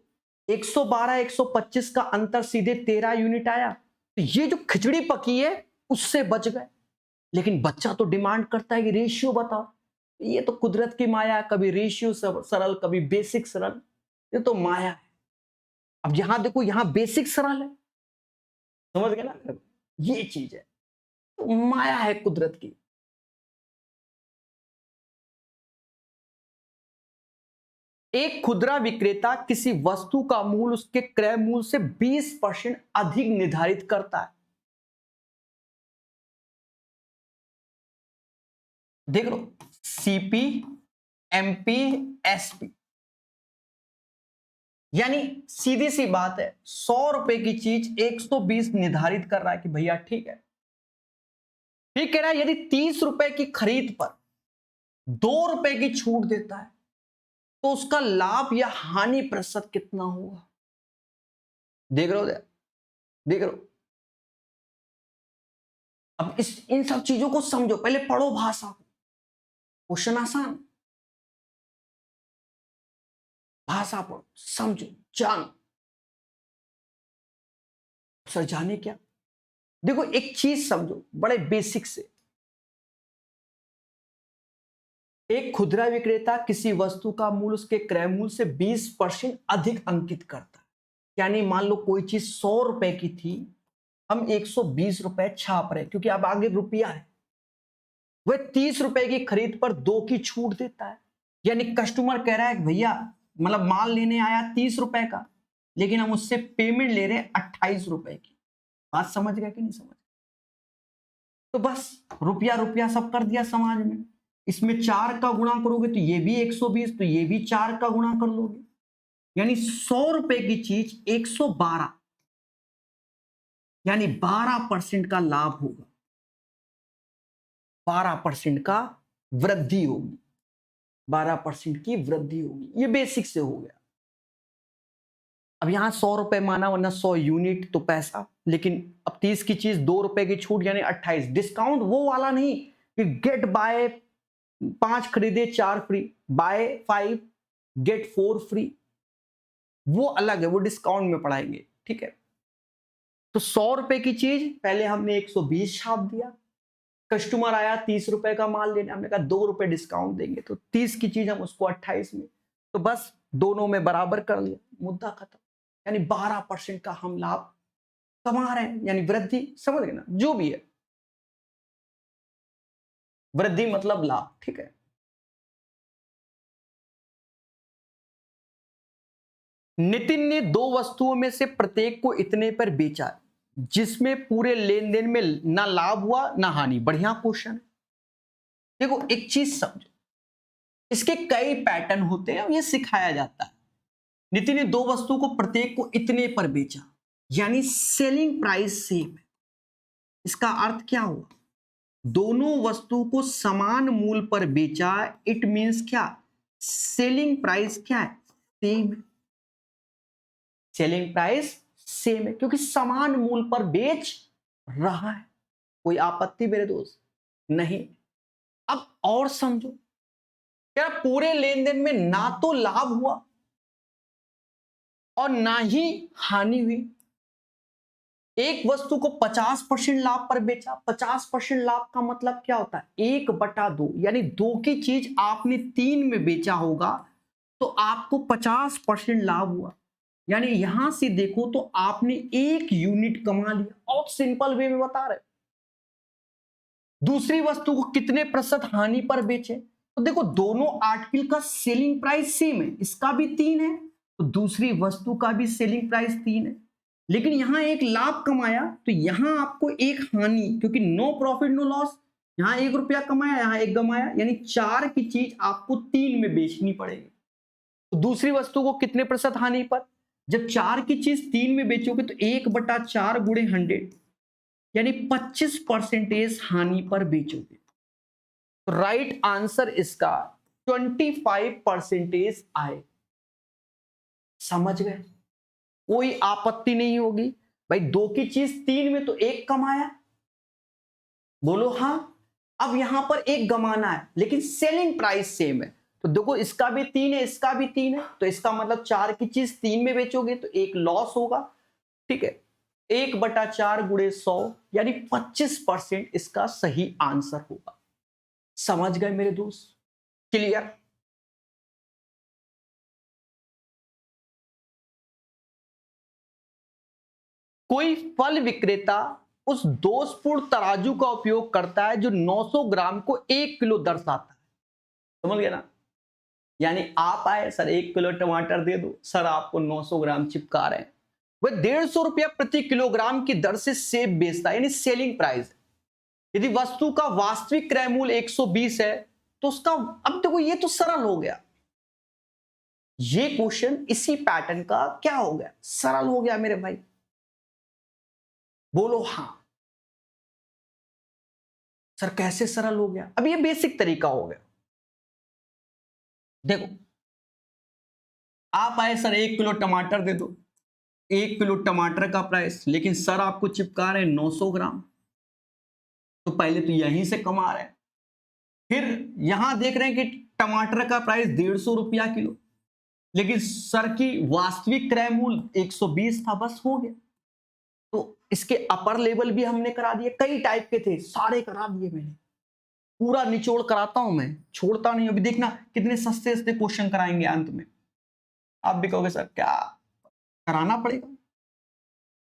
112 125 का अंतर सीधे 13 यूनिट आया, तो ये जो खिचड़ी पकी है उससे बच गए। लेकिन बच्चा तो डिमांड करता है कि रेशियो बताओ, ये तो कुदरत की माया है, कभी रेशियो सरल, कभी बेसिक सरल, ये तो माया है। अब यहां देखो, यहां बेसिक सरल है, समझ गए ना, ये चीज है, तो माया है कुदरत की। एक खुदरा विक्रेता किसी वस्तु का मूल्य उसके क्रय मूल्य से 20% अधिक निर्धारित करता है। देख लो, सीपी, एमपी, एसपी, यानी सीधी सी बात है, 100 रुपए की चीज 120 निर्धारित कर रहा है कि भैया ठीक है। ठीक कह रहा है यदि 30 रुपए की खरीद पर 2 रुपए की छूट देता है तो उसका लाभ या हानि प्रतिशत कितना होगा? देख रहे हो, देख रहे हो। अब इन सब चीजों को समझो, पहले पढ़ो भाषा को, क्वेश्चन आसान। भाषा पढ़ो, समझो, जानो। सर जाने क्या? देखो एक चीज समझो बड़े बेसिक से, एक खुदरा विक्रेता किसी वस्तु का मूल्य उसके क्रय मूल्य से 20% अधिक अंकित करता है। यानी मान लो कोई चीज 100 रुपए की थी, हम 120 रुपए छाप रहे क्योंकि अब आगे रुपया है। वह 30 रुपए की खरीद पर 2 की छूट देता है। यानी कस्टमर कह रहा है भैया, मतलब माल लेने आया 30 रुपए का, लेकिन हम उससे पेमेंट ले रहे हैं 28 रुपए की। बात समझ गया कि नहीं समझ? तो बस रुपया रुपया सब कर दिया समाज में। इसमें 4 का गुणा करोगे तो ये भी 120, तो ये भी 4 का गुणा कर लोगे, यानी 100 रुपए की चीज 112, यानी 12% का लाभ होगा, 12% का वृद्धि होगी, 12% की वृद्धि होगी। ये बेसिक से हो गया। अब यहां 100 रुपए माना, वरना 100 यूनिट तो पैसा, लेकिन अब 30 की चीज 2 रुपए की छूट यानी 28। डिस्काउंट वो वाला नहीं कि गेट बाय 5 खरीदे 4 फ्री, बाय 5 गेट 4 फ्री, वो अलग है, वो डिस्काउंट में पढ़ाएंगे, ठीक है। तो 100 रुपए की चीज पहले हमने 120 छाप दिया, कस्टमर आया 30 रुपए का माल लेने, हमने कहा 2 रुपए डिस्काउंट देंगे, तो 30 की चीज हम उसको 28 में, तो बस दोनों में बराबर कर लिया, मुद्दा खत्म। यानी 12% का हम लाभ कमा रहे हैं, यानी वृद्धि, समझ गए ना? जो भी है वृद्धि मतलब लाभ, ठीक है। नितिन ने 2 वस्तुओं में से प्रत्येक को इतने पर बेचा जिसमें पूरे लेन देन में ना लाभ हुआ ना हानि। बढ़िया क्वेश्चन है। देखो एक चीज समझो, इसके कई पैटर्न होते हैं और ये सिखाया जाता है। नितिन ने 2 वस्तु को प्रत्येक को इतने पर बेचा, यानी सेलिंग प्राइस सेम है। इसका अर्थ क्या हुआ? दोनों वस्तु को समान मूल्य पर बेचा, इट मींस क्या? सेलिंग प्राइस क्या है? सेम है। सेलिंग प्राइस सेम है क्योंकि समान मूल्य पर बेच रहा है। कोई आपत्ति मेरे दोस्त? नहीं। अब और समझो, क्या पूरे लेन देन में ना तो लाभ हुआ और ना ही हानि हुई। एक वस्तु को 50% लाभ पर बेचा। 50% लाभ का मतलब क्या होता है? 1/2, यानी 2 की चीज आपने 3 में बेचा होगा तो आपको 50% लाभ हुआ, यानी यहां से देखो तो आपने 1 यूनिट कमा लिया। और सिंपल वे में बता रहे। दूसरी वस्तु को कितने प्रतिशत हानि पर बेचे? तो देखो दोनों आर्टिकल का सेलिंग प्राइस सेम है, इसका भी 3 है तो दूसरी वस्तु का भी सेलिंग प्राइस 3 है, लेकिन यहां एक लाभ कमाया तो यहां आपको एक हानि, क्योंकि नो प्रॉफिट नो लॉस। यहां 1 रुपया कमाया, यहां 1 कमाया, यानी 4 की चीज आपको 3 में बेचनी पड़ेगी। तो दूसरी वस्तु को कितने प्रतिशत हानि पर? जब 4 की चीज 3 में बेचोगे तो 1/4 गुणे 100, यानी 25% हानि पर बेचोगे। तो राइट आंसर इसका 25% आए। समझ गए? कोई आपत्ति नहीं होगी भाई। 2 की चीज 3 में तो 1 कमाया, बोलो हाँ। अब यहां पर 1 गमाना है लेकिन सेलिंग प्राइस सेम है, तो देखो इसका भी 3 है, इसका भी 3 है, तो इसका मतलब 4 की चीज 3 में बेचोगे तो 1 लॉस होगा, ठीक है। 1/4 गुणे 100, यानी 25% इसका सही आंसर होगा। समझ गए मेरे दोस्त? क्लियर? कोई फल विक्रेता उस दोषपूर्ण तराजू का उपयोग करता है जो 900 ग्राम को 1 किलो दर्शाता है। समझ गया ना? यानी आप आए, सर 1 किलो टमाटर दे दो, सर आपको 900 ग्राम चिपका रहे हैं। वह 150 रुपया प्रति किलोग्राम की दर से सेब बेचता है, यानी सेलिंग प्राइस। यदि वस्तु का वास्तविक क्रय मूल्य 120 है तो उसका, अब देखो ये तो सरल हो गया। ये क्वेश्चन इसी पैटर्न का क्या हो गया? सरल हो गया मेरे भाई। बोलो हाँ। सर कैसे सरल हो गया? अब ये बेसिक तरीका हो गया। देखो आप आए, सर 1 किलो टमाटर दे दो, 1 किलो टमाटर का प्राइस, लेकिन सर आपको चिपका रहे हैं 900 ग्राम, तो पहले तो यहीं से कमा रहे हैं। फिर यहां देख रहे हैं कि टमाटर का प्राइस 150 रुपया किलो, लेकिन सर की वास्तविक क्रय मूल्य 120 था, बस हो गया। तो इसके अपर लेवल भी हमने करा दिए, कई टाइप के थे, सारे करा दिए मैंने, पूरा निचोड़ कराता हूं मैं, छोड़ता नहीं। अभी देखना कितने सस्ते सस्ते क्वेश्चन कराएंगे अंत में, आप भी कहोगे सर क्या कराना पड़ेगा,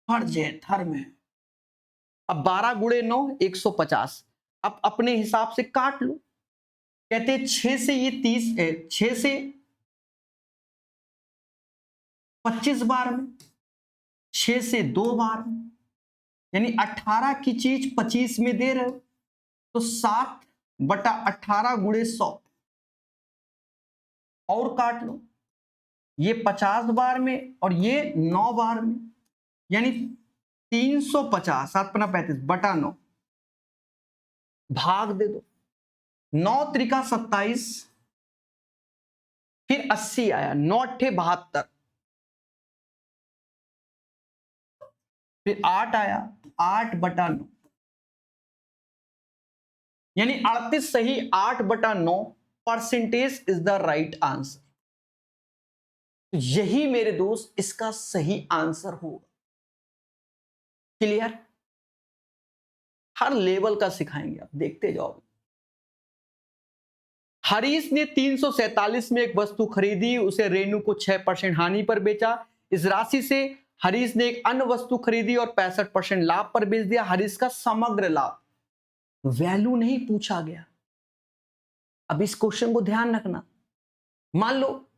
फर्ज है, धर्म है। अब 12 गुणे 9 150, अब अपने हिसाब से काट लो। कहते 6 से ये 30, 6 से 25 बार में, 6 से 2 बार में, यानी 18 की चीज 25 में दे रहे हो, तो 7/18 गुणे 100 और काट लो। ये 50 बार में और ये 9 बार में, यानी 350, 7×35/9 भाग दे दो, 9 त्रिका 27, फिर 80 आया, 9 अट्ठे 72, फिर 8 आया, 8/9, यानी 38 सही 8/9 percentage is the right answer. यही मेरे दोस्त इसका सही आंसर होगा। क्लियर? हर लेवल का सिखाएंगे, आप देखते जाओ। हरीश ने 347 में एक वस्तु खरीदी, उसे रेणु को 6% हानि पर बेचा। इस राशि से हरीश ने एक अन्य वस्तु खरीदी और 65% लाभ पर बेच दिया। हरीश का समग्र लाभ, वैल्यू नहीं पूछा गया। अब इस क्वेश्चन को ध्यान रखना, मान लो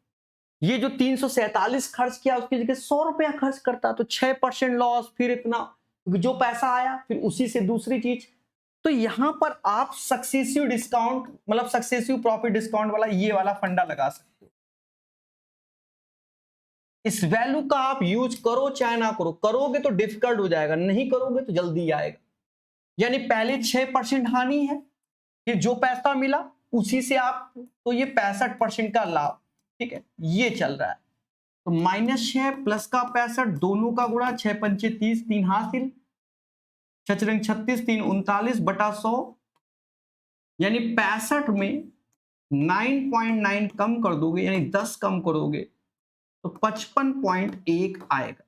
ये जो 347 खर्च किया उसकी जगह 100 रुपया खर्च करता तो 6% लॉस, फिर इतना जो पैसा आया फिर उसी से दूसरी चीज। तो यहां पर आप सक्सेसिव डिस्काउंट, मतलब सक्सेसिव प्रॉफिट डिस्काउंट वाला ये वाला फंडा लगा सकते हो। इस वैल्यू का आप यूज करो चाहे ना करो, करोगे तो डिफिकल्ट हो जाएगा, नहीं करोगे तो जल्दी आएगा। यानी पहले 6% हानि है, फिर जो पैसा मिला उसी से आप, तो ये 65% का लाभ, ठीक है, ये चल रहा है। तो -6 प्लस का 65, दोनों का गुणा, 6×5 30, 3 हासिल, 6×4 36, 3 39/100, यानी 65 में 9.9 कम कर दोगे, यानी 10 कम करोगे तो 55.1 आएगा।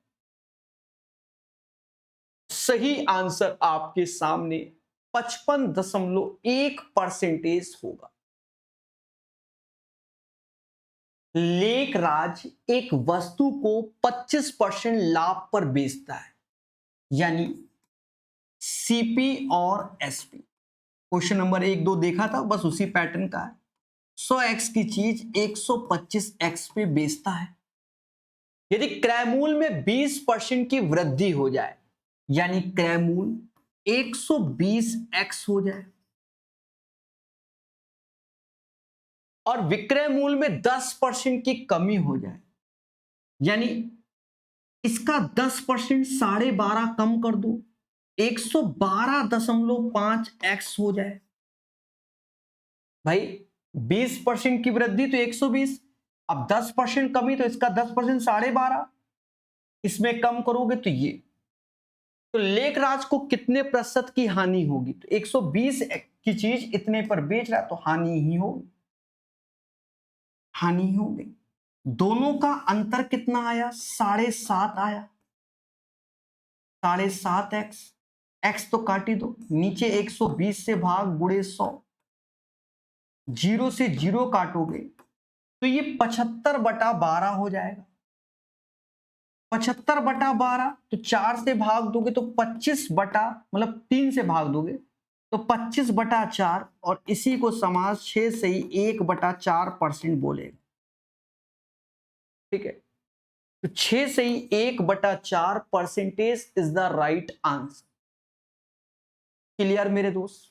सही आंसर आपके सामने 55.1% होगा। लेखराज एक वस्तु को 25% लाभ पर बेचता है, यानी सीपी और एसपी। क्वेश्चन नंबर 1 2 देखा था, बस उसी पैटर्न का है। 100x की चीज 125x पे बेचता है। यदि क्रय मूल्य में 20% की वृद्धि हो जाए, यानी क्रय मूल्य 120x हो जाए, और विक्रय मूल्य में 10% की कमी हो जाए, यानी इसका 10% 12.5 कम कर दो, 112.5x हो जाए। भाई 20% की वृद्धि तो 120, अब 10% कमी तो इसका 10% 12.5, इसमें कम करोगे तो ये, तो लेखराज को कितने प्रतिशत की हानि होगी? तो 120 की चीज इतने पर बेच रहा है तो हानि ही होगी, हानि हो गई। दोनों का अंतर कितना आया? 7.5 आया, 7.5x, x तो काटी दो, नीचे 120 से भाग गुणे 100, 0 से 0 काटोगे तो ये 75/12 हो जाएगा। 75/12 तो 4 से भाग दोगे तो 25 बटा, मतलब 3 से भाग दोगे तो 25/4, और इसी को समाज 6 से ही 1/4% बोलेगा, ठीक है। तो 6 से ही 1/4% is the right answer. Clear मेरे दोस्त?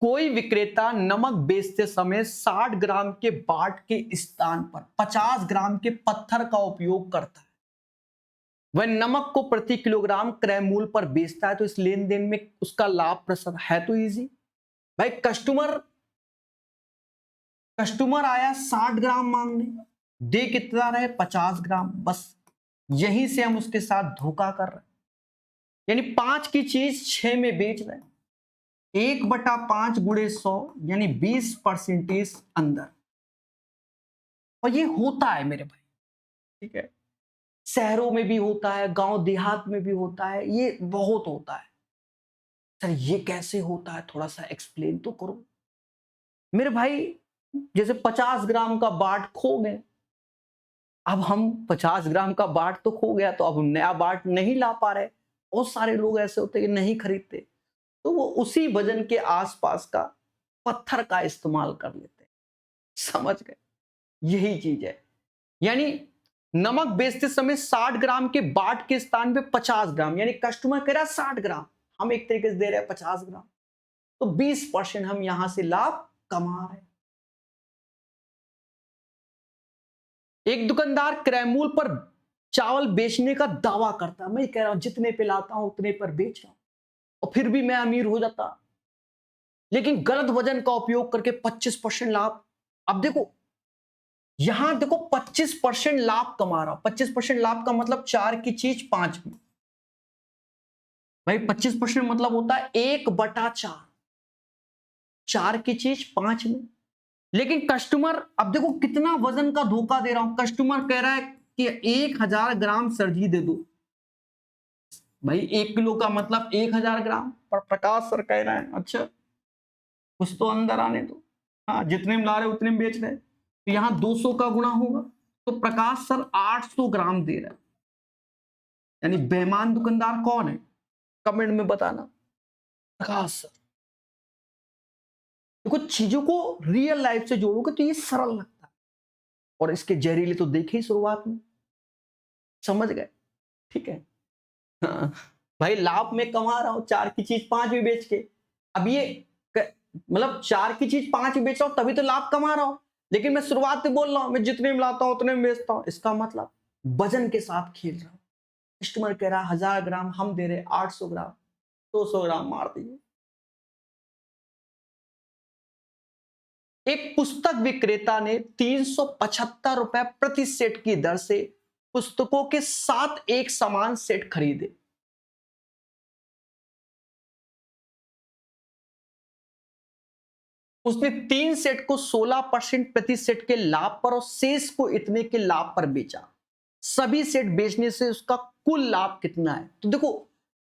कोई विक्रेता नमक बेचते समय 60 ग्राम के बाट के स्थान पर 50 ग्राम के पत्थर का उपयोग करता है। वह नमक को प्रति किलोग्राम क्रय मूल्य पर बेचता है, तो इस लेन देन में उसका लाभ प्रतिशत है तो इजी। भाई कस्टमर आया 60 ग्राम मांगने, दे कितना रहे? 50 ग्राम, बस यहीं से हम उसके साथ धोखा कर रहे हैं, यानी 5 की चीज 6 में बेच रहे हैं। 1/5 गुणे 100 यानी 20% अंदर। और ये होता है मेरे भाई, ठीक है, शहरों में भी होता है, गांव देहात में भी होता है, ये बहुत होता है। सर ये कैसे होता है, थोड़ा सा एक्सप्लेन तो करो मेरे भाई। जैसे 50 ग्राम का बाट खो गए, अब हम 50 ग्राम का बाट तो खो गया, तो अब नया बाट नहीं ला पा रहे। बहुत सारे लोग ऐसे होते हैं कि नहीं खरीदते, तो वो उसी वजन के आसपास का पत्थर का इस्तेमाल कर लेते हैं। समझ गए, यही चीज है। यानी नमक बेचते समय 60 ग्राम के बाट के स्थान पे 50 ग्राम, यानी कस्टमर कह रहा है 60 ग्राम, हम एक तरीके से दे रहे हैं 50 ग्राम, तो 20% हम यहां से लाभ कमा रहे हैं। एक दुकानदार क्रय मूल्य पर चावल बेचने का दावा करता है, मैं कह रहा हूं जितने पे लाता हूं उतने पर बेच रहा हूं, और फिर भी मैं अमीर हो जाता, लेकिन गलत वजन का उपयोग करके 25% लाभ। अब देखो यहां देखो 25% लाभ कमा रहा हूं। 25% लाभ का मतलब 4 की चीज 5 में, भाई 25% मतलब होता है 1/4, 4 की चीज 5 में। लेकिन कस्टमर, अब देखो कितना वजन का धोखा दे रहा हूं। कस्टमर कह रहा है कि 1000 ग्राम सरजी दे दो, भाई 1 किलो का मतलब 1000 ग्राम, पर प्रकाश सर कह रहे हैं अच्छा कुछ तो अंदर आने दो, हाँ जितने में ला रहे उतने में बेच रहे, तो यहां 200 का गुणा होगा, तो प्रकाश सर 800 ग्राम दे रहा है। यानी बेईमान दुकानदार कौन है, कमेंट में बताना। प्रकाश सर। देखो चीजों को रियल लाइफ से जोड़ोगे तो ये सरल लगता है, और इसके जहरीले तो देखे ही शुरुआत में, समझ गए, ठीक है। हाँ, भाई लाभ में कमा रहा हूं 4 की चीज 5 भी बेच के। अब ये मतलब 4 की चीज 5 भी बेच रहा हूं तभी तो लाभ कमा रहा हूं, लेकिन मैं शुरुआत में बोल रहा हूं मैं जितने में लाता हूं उतने में बेचता हूं, इसका मतलब वजन के साथ खेल रहा हूं। कस्टमर कह रहा है 1000 ग्राम, हम दे रहे 800 ग्राम, 200 ग्राम मार दिए। एक पुस्तक विक्रेता ने 375 रुपए प्रति सेट की दर से पुस्तकों के 7 एक समान सेट खरीदे। उसने 3 सेट को 16% प्रति सेट के लाभ पर और शेष को इतने के लाभ पर बेचा। सभी सेट बेचने से उसका कुल लाभ कितना है? तो देखो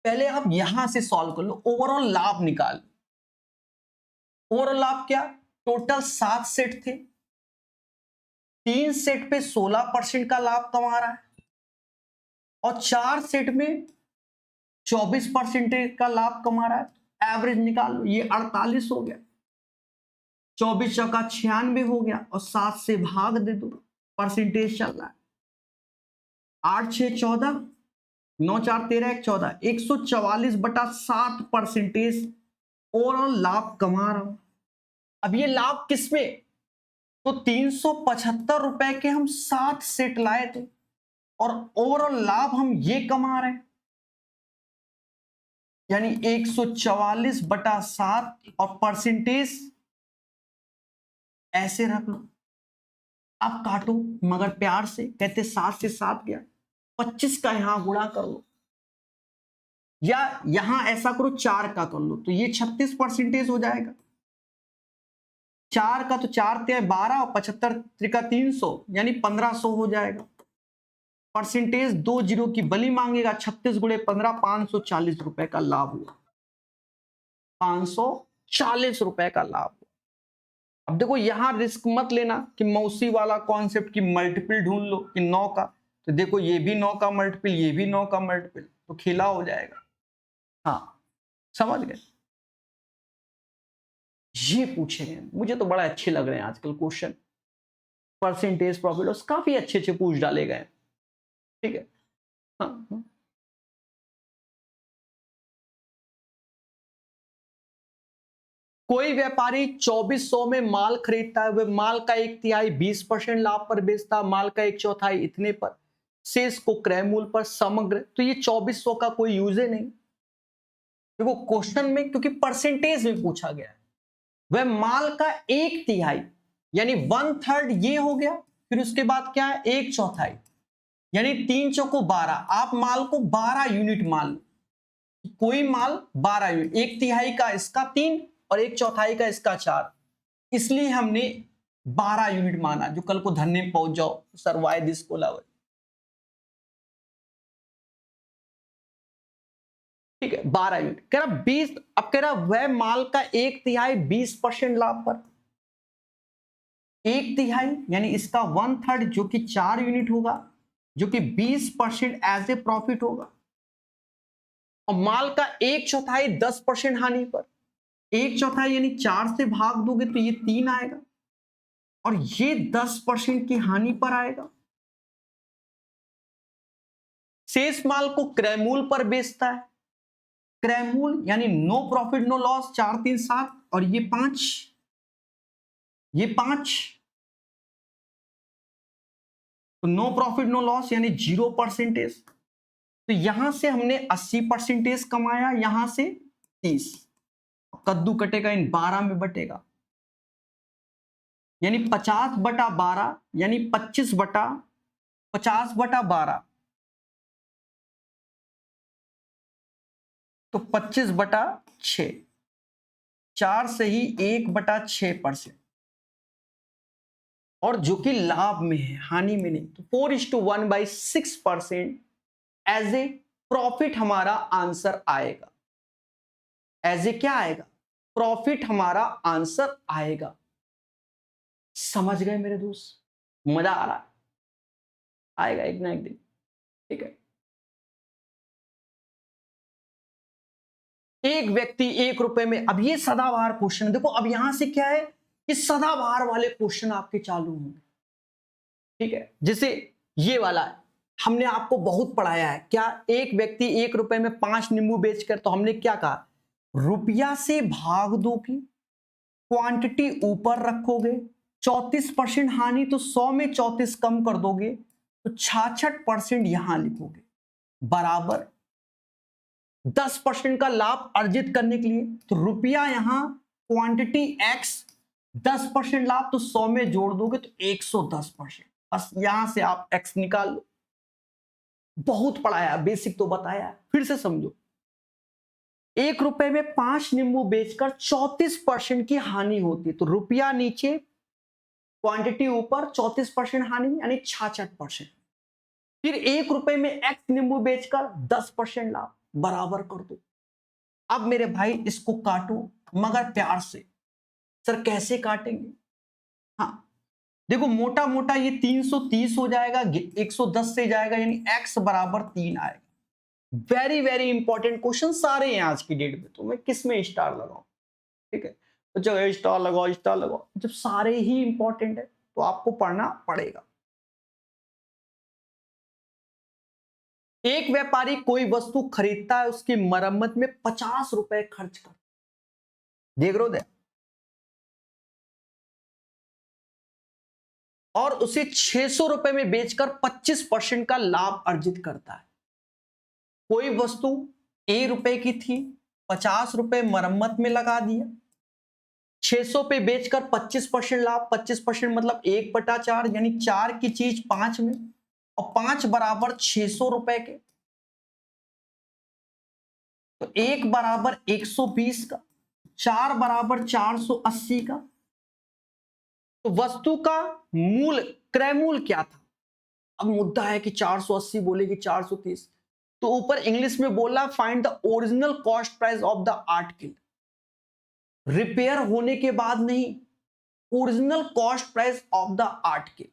पहले आप यहां से सॉल्व कर लो, ओवरऑल लाभ निकाल। ओवरऑल लाभ क्या? टोटल 7 सेट थे, 3 सेट पे 16% का लाभ कमा रहा है, और 4 सेट में 24% का लाभ कमा रहा है। एवरेज निकाल लो, ये 48 हो गया, 24 चौका 96 हो गया, और 7 से भाग दे दो, परसेंटेज चल रहा है 8 6 14, 9 4 13 1 14, 144/7% ओवरऑल लाभ कमा रहा हूं। अब ये लाभ किसमें? तो 375 रुपए के हम 7 सेट लाए थे, और ओवरऑल लाभ हम ये कमा रहे हैं, यानी 144/7, और परसेंटेज ऐसे रख लो। आप काटो मगर प्यार से, कहते 7 से 7 गया, 25 का यहां गुणा कर लो, या यहां ऐसा करो 4 का कर लो, तो ये 36% हो जाएगा। 4 का तो 4 × 12 और 75 त्रिका 300, यानी 1500 हो जाएगा। परसेंटेज 2 जीरो की बली मांगेगा, 36 गुणे 15, 540 रुपए का लाभ हुआ, 540 रुपए का लाभ हुआ। अब देखो यहां रिस्क मत लेना कि मौसी वाला कॉन्सेप्ट की मल्टीपल ढूंढ लो कि 9 का, तो देखो ये भी 9 का मल्टीपल, ये भी 9 का मल्टीपल, तो खेला हो जाएगा। हाँ समझ गए, ये पूछे हैं, मुझे तो बड़ा अच्छे लग रहे हैं आजकल क्वेश्चन, परसेंटेज प्रॉफिट लॉस काफी अच्छे अच्छे पूछ डाले गए, ठीक है। हाँ, हाँ। कोई व्यापारी 2400 में माल खरीदता है, वह माल का 1/3 20% लाभ पर बेचता है, माल का 1/4 इतने पर, शेष को क्रय मूल्य पर समग्र, तो ये 2400 का कोई यूज है नहीं। देखो क्वेश्चन में क्योंकि परसेंटेज में पूछा गया है, वह माल का 1/3 यानी 1/3 ये हो गया, फिर उसके बाद क्या है 1/4, यानी 3 चौको 12, आप माल को 12 यूनिट मान लो, कोई माल 12 यूनिट, 1/3 का इसका 3 और 1/4 का इसका 4, इसलिए हमने 12 यूनिट माना। जो कल को धरने में पहुंच जाओ सर वाई दिस कोलावर, ठीक है 12 यूनिट कह रहा 20। अब कह रहा वह माल का 1/3 20% लाभ पर, 1/3 यानी इसका 1/3 जो कि 4 यूनिट होगा, जो कि 20% एज ए प्रॉफिट होगा। और माल का 1/4 10% हानि पर, 1/4 यानी 4 से भाग दोगे तो ये 3 आएगा, और ये 10% की हानि पर आएगा। शेष माल को क्रय मूल्य पर बेचता है, क्रय मूल्य यानी नो प्रॉफिट नो लॉस, 4 3 7 और ये 5, ये 5, तो नो प्रॉफिट नो लॉस यानी 0%। तो यहां से हमने 80% कमाया, यहां से 30, कद्दू कटेगा इन 12 में बटेगा, यानी 50/12 यानी 50/12, तो 25/6, 4 से ही 1/6%, और जो कि लाभ में है हानि में नहीं। तो 4:1/6% एज ए प्रॉफिट हमारा आंसर आएगा। एज ए क्या आएगा? प्रॉफिट हमारा आंसर आएगा। समझ गए मेरे दोस्त? मजा आ रहा है? आएगा एक ना एक दिन, ठीक है। एक व्यक्ति 1 रुपए में, अब ये सदाबहार क्वेश्चन देखो, अब यहां से क्या है कि सदाबहार वाले क्वेश्चन आपके चालू होंगे, ठीक है। जैसे ये वाला हमने आपको बहुत पढ़ाया है, क्या एक व्यक्ति 1 रुपए में 5 नींबू बेचकर, तो हमने क्या कहा, रुपया से भाग दो की क्वांटिटी ऊपर रखोगे, 34% हानि, तो 100 में 34 कम कर दोगे तो 66% यहां लिखोगे, बराबर 10% का लाभ अर्जित करने के लिए। तो रुपया यहां क्वांटिटी x, 10% लाभ, तो 100 में जोड़ दोगे तो 110%। बस यहां से आप x निकाल लो। बहुत पढ़ाया, बेसिक तो बताया, फिर से समझो। 1 रुपए में 5 नींबू बेचकर 34% की हानि होती है, तो रुपया नीचे क्वांटिटी ऊपर, 34% हानि यानी 66%। फिर 1 रुपए में x नींबू बेचकर 10% लाभ, बराबर कर दो। अब मेरे भाई इसको काटो मगर प्यार से। सर कैसे काटेंगे? हाँ देखो, मोटा मोटा ये 330 हो जाएगा, 110 से जाएगा, यानी x बराबर 3 आएगा। वेरी वेरी इंपॉर्टेंट क्वेश्चन सारे हैं आज की डेट में, तो मैं किस में स्टार लगाऊं? ठीक है, तो जगह स्टार लगाओ, स्टार लगाओ। जब सारे ही इंपॉर्टेंट है तो आपको पढ़ना पड़ेगा। एक व्यापारी कोई वस्तु खरीदता है, उसकी मरम्मत में 50 रुपए खर्च कर, देख रहे हो, और उसे 600 रुपए में बेचकर 25% का लाभ अर्जित करता है। कोई वस्तु A रुपए की थी, 50 रुपए मरम्मत में लगा दिया, 600 पे बेचकर 25% लाभ, 25% मतलब 1/4, यानी 4 की चीज 5 में, और 5 बराबर 600 रुपए के, तो 1 बराबर 120 का, 4 बराबर 480 का। तो वस्तु का मूल, क्रय मूल्य क्या था? अब मुद्दा है कि 480 बोले कि 430, तो ऊपर इंग्लिश में बोला find the original cost price of the article. Repair होने के बाद नहीं, original cost price of the article.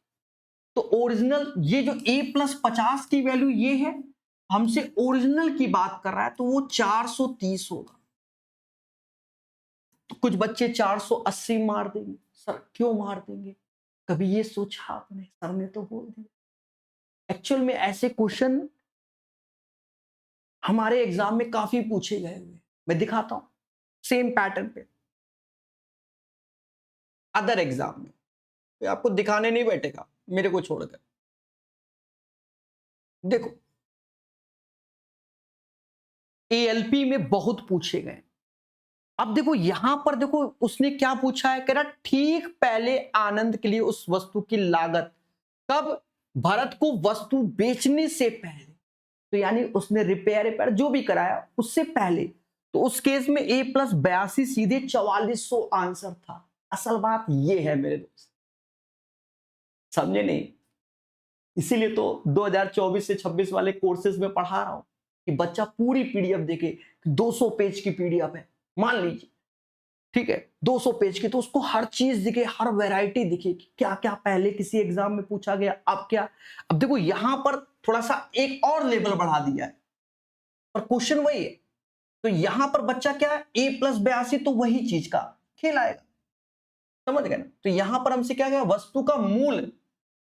तो ओरिजिनल, ये जो A+50 की वैल्यू ये है, हमसे ओरिजिनल की बात कर रहा है, तो वो 430 होगा। तो कुछ बच्चे 480 मार देंगे। सर क्यों मार देंगे? कभी ये सोचा आपने? सर ने तो बोल दिया। एक्चुअल में ऐसे क्वेश्चन हमारे एग्जाम में काफी पूछे गए हुए, मैं दिखाता हूं सेम पैटर्न पे अदर एग्जाम में। तो आपको दिखाने नहीं बैठेगा मेरे को छोड़कर। देखो ALP में बहुत पूछे गए। अब देखो यहां पर, देखो उसने क्या पूछा है, कह रहा ठीक पहले आनंद के लिए उस वस्तु की लागत, कब? भरत को वस्तु बेचने से पहले। तो यानी उसने रिपेयर जो भी कराया उससे पहले, तो उस केस में A+82 सीधे 4400 आंसर था। असल बात ये है मेरे दोस्त, समझे नहीं? इसीलिए तो 2024 से 26 वाले कोर्सेज में पढ़ा रहा हूं कि बच्चा पूरी पीडीएफ देखे। 200 पेज की पीडीएफ है मान लीजिए, ठीक है, 200 पेज की, तो उसको हर चीज दिखे, हर वैरायटी दिखे कि क्या क्या पहले किसी एग्जाम में पूछा गया, अब क्या। अब देखो यहां पर थोड़ा सा एक और लेवल बढ़ा दिया है, पर क्वेश्चन वही है। तो यहां पर बच्चा क्या है, A+82 तो वही चीज का खेल आएगा, समझ गए ना? तो यहां पर हमसे क्या गया, वस्तु का मूल,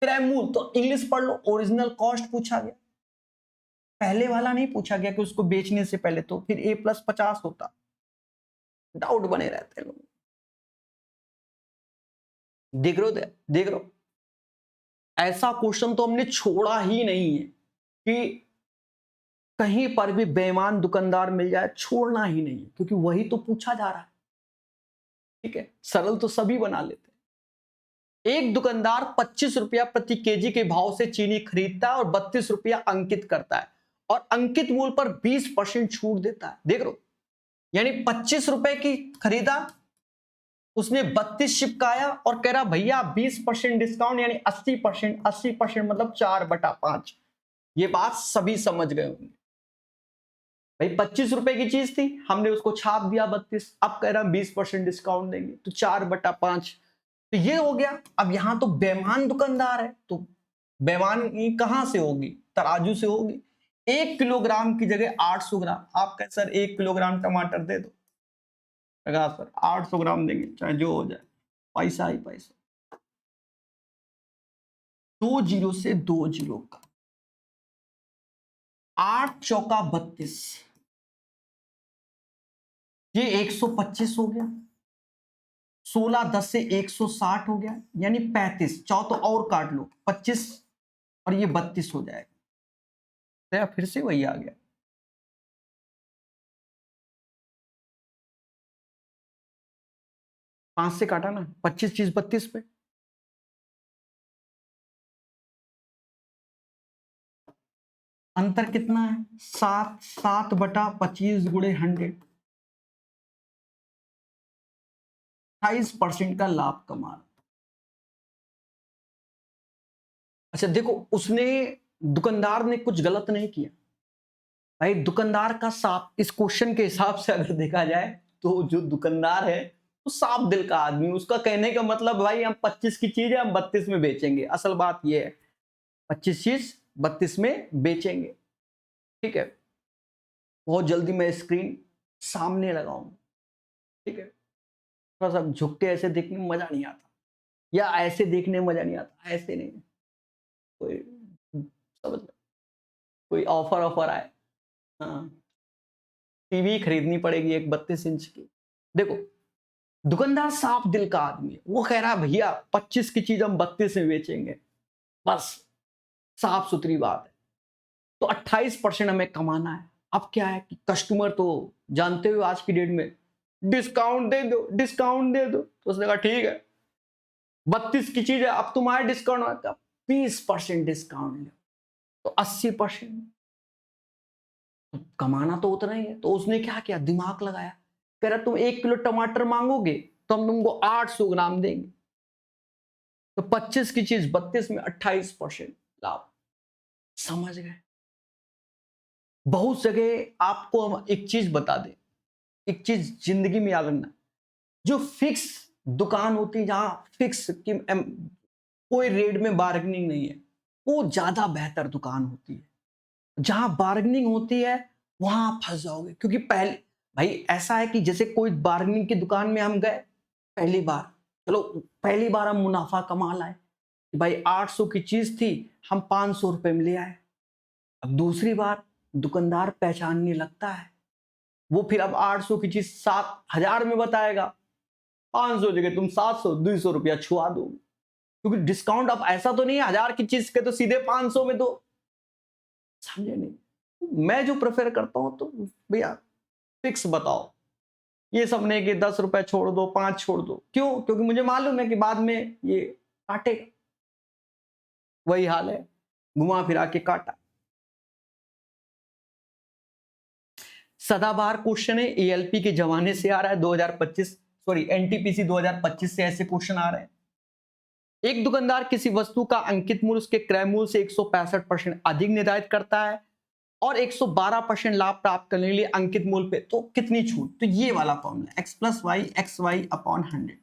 क्रय मूल, तो इंग्लिश पढ़ लो, ओरिजिनल कॉस्ट पूछा गया, पहले वाला नहीं पूछा गया कि उसको बेचने से पहले, तो फिर A+50 होता। डाउट बने रहते हैं लोग। देख रहे हो, ऐसा क्वेश्चन तो हमने छोड़ा ही नहीं है कि कहीं पर भी बेईमान दुकानदार मिल जाए, छोड़ना ही नहीं है, क्योंकि वही तो पूछा जा रहा है। ठीक है, सरल तो सभी बना लेते हैं। एक दुकानदार 25 रुपया प्रति केजी के भाव से चीनी खरीदता है और 32 रुपया अंकित करता है, और अंकित मूल्य पर 20% छूट देता है। देख लो, यानी 25 रुपए की खरीदा, उसने 32 चिपकाया और कह रहा भैया 20% डिस्काउंट, यानी 80%, 80% मतलब 4/5। ये बात सभी समझ गए होंगे। भाई 25 रुपए की चीज थी, हमने उसको छाप दिया 32, अब कह रहा 20% डिस्काउंट देंगे, तो 4/5। तो ये हो गया। अब यहां तो बेईमान दुकानदार है, तो बेईमानी कहां से होगी, तराजू से होगी। 1 किलोग्राम की जगह 800 ग्राम, आप कह सर 1 किलोग्राम टमाटर दे दो, लगा सर 800 ग्राम देंगे, चाहे जो हो जाए, पैसा ही पैसा। 2 जीरो से 2 जीरो का 8 चौका 32, ये 125 हो गया। 16 10 से 160 हो गया, यानी 35, चाहो तो और काट लो, 25 और ये 32 हो जाएगा। तो फिर से वही आ गया, 5 से काटा ना, 25 चीज 32 पे, अंतर कितना है, 7, 7/25 गुणे 100, 28% का लाभ कमा। अच्छा देखो, उसने, दुकानदार ने कुछ गलत नहीं किया भाई। दुकानदार का साफ, इस क्वेश्चन के हिसाब से अगर देखा जाए तो जो दुकानदार है वो साफ दिल का आदमी, उसका कहने का मतलब भाई हम 25 की चीज है हम 32 में बेचेंगे। असल बात ये है, 25 चीज 32 में बेचेंगे। ठीक है, बहुत जल्दी मैं स्क्रीन सामने लगाऊंगा। ठीक है, थोड़ा सा झुक के ऐसे देखने में मजा नहीं आता, या ऐसे देखने में मजा नहीं आता, ऐसे नहीं, कोई समझ लो, कोई ऑफर ऑफर आए, हाँ, टीवी खरीदनी पड़ेगी एक 32 इंच की। देखो, दुकानदार साफ दिल का आदमी है, वो कह रहा है भैया 25 की चीज हम 32 में बेचेंगे, बस साफ सुथरी बात है। तो 28% हमें कमाना है। अब क्या है कि कस्टमर तो जानते हो आज की डेट में डिस्काउंट दे दो, डिस्काउंट दे दो, तो उसने कहा ठीक है 32 की चीज है, अब तुम्हारे डिस्काउंट का 20% डिस्काउंट लो, तो 80%। तो कमाना तो उतना ही है। तो उसने क्या किया, दिमाग लगाया, कह रहा तुम 1 किलो टमाटर मांगोगे तो हम तुमको 800 ग्राम देंगे, तो 25 की चीज 32 में 28% लाभ। समझ गए? बहुत जगह आपको हम एक चीज बता दें, एक चीज जिंदगी में याद रखना, जो फिक्स दुकान होती है जहां फिक्स कि कोई रेट में बार्गेनिंग नहीं है, वो ज्यादा बेहतर दुकान होती है। जहां बार्गेनिंग होती है वहां आप फंस जाओगे, क्योंकि पहले भाई ऐसा है कि जैसे कोई बार्गेनिंग की दुकान में हम गए पहली बार, चलो पहली बार हम मुनाफा कमा लाए कि भाई 800 की चीज थी, हम 500 रुपए में ले आए। अब दूसरी बार दुकानदार पहचानने लगता है, वो फिर अब 800 की चीज 7,000 में बताएगा, 500 जगह तुम 700, 200 रुपया छुआ दो, क्योंकि डिस्काउंट अब ऐसा तो नहीं है 1000 की चीज के तो सीधे 500 में दो। समझे नहीं? मैं जो प्रेफर करता हूं तो भैया फिक्स बताओ, ये सब नहीं कि 10 रुपए छोड़ दो, 5 छोड़ दो। क्यों? क्योंकि मुझे मालूम है कि बाद में ये काटेगा। वही हाल है, घुमा फिरा के काटा। सदाबहार क्वेश्चन है, एएलपी के जमाने से आ रहा है, 2025 सॉरी एनटीपीसी 2025 से ऐसे क्वेश्चन आ रहे हैं। एक दुकानदार किसी वस्तु का अंकित मूल्य उसके क्रय मूल्य से 165% अधिक निर्धारित करता है और 112% लाभ प्राप्त करने के लिए अंकित मूल्य पे तो कितनी छूट? तो ये वाला formula x plus y x y upon 100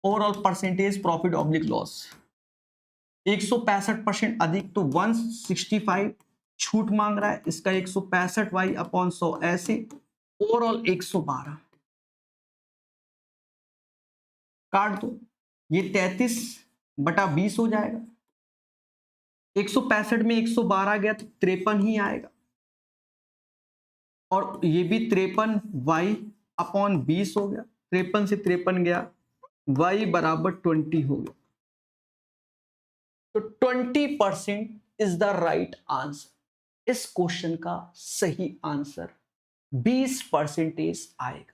overall percentage profit oblique loss. 165% अधिक तो 165 छूट मांग रहा है, इसका 165 वाई अपॉन 100 ऐसे ओवरऑल 112 काट दो, ये 33/20 हो जाएगा। 165 में 112 गया तो 53 ही आएगा और ये भी 53 वाई अपॉन 20 हो गया, 53 से 53 गया, वाई बराबर 20 हो गया। तो 20% इज द राइट आंसर। इस क्वेश्चन का सही आंसर 20% आएगा।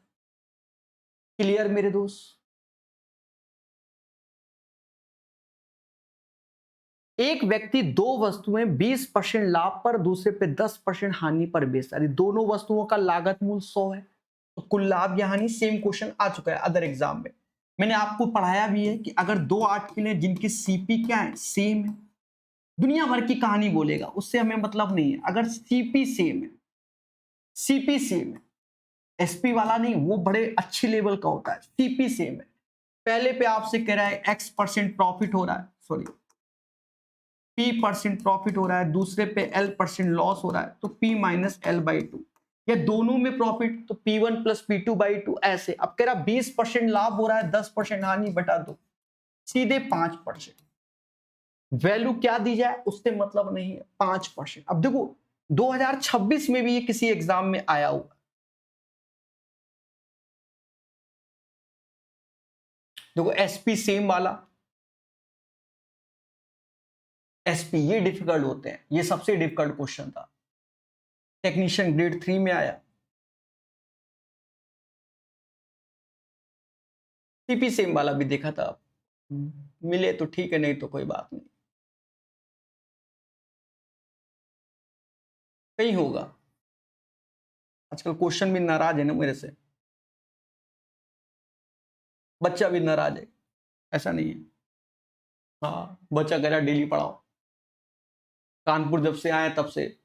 क्लियर मेरे दोस्त? एक व्यक्ति दो वस्तुएं 20% लाभ पर दूसरे पे 10% हानि पर बेचता है। दोनों वस्तुओं का लागत मूल्य 100 है, तो कुल लाभ या हानि। सेम क्वेश्चन आ चुका है अदर एग्जाम में, मैंने आपको पढ़ाया भी है कि अगर दो आर्टिकल है जिनकी सीपी क्या है, सेम है, दुनिया भर की कहानी बोलेगा, उससे हमें मतलब नहीं है। अगर सीपी सेम है, सीपी सेम है, एसपी वाला नहीं, वो बड़े अच्छे लेवल का होता है, सीपी सेम है। पहले पे आपसे कह रहा है x% प्रॉफिट हो रहा है, सॉरी p% प्रॉफिट हो रहा है, दूसरे पे l% लॉस हो रहा है, तो p माइनस l/2, या दोनों में प्रॉफिट तो p1 प्लस p2/2 ऐसे। अब कह रहा 20% लाभ हो रहा है, 10% हानि बटा 2, सीधे 5%। वैल्यू क्या दी जाए उससे मतलब नहीं है, 5%। अब देखो 2026 में भी ये किसी एग्जाम में आया हुआ, देखो एसपी सेम वाला, एसपी ये डिफिकल्ट होते हैं, ये सबसे डिफिकल्ट क्वेश्चन था, टेक्नीशियन ग्रेड 3 में आया। सीपी सेम वाला भी देखा था, मिले तो ठीक है, नहीं तो कोई बात नहीं, कहीं होगा। आजकल क्वेश्चन भी नाराज है ना मेरे से, बच्चा भी नाराज है, ऐसा नहीं है। हाँ, बच्चा कह रहा डेली पढ़ाओ। कानपुर जब से आए तब से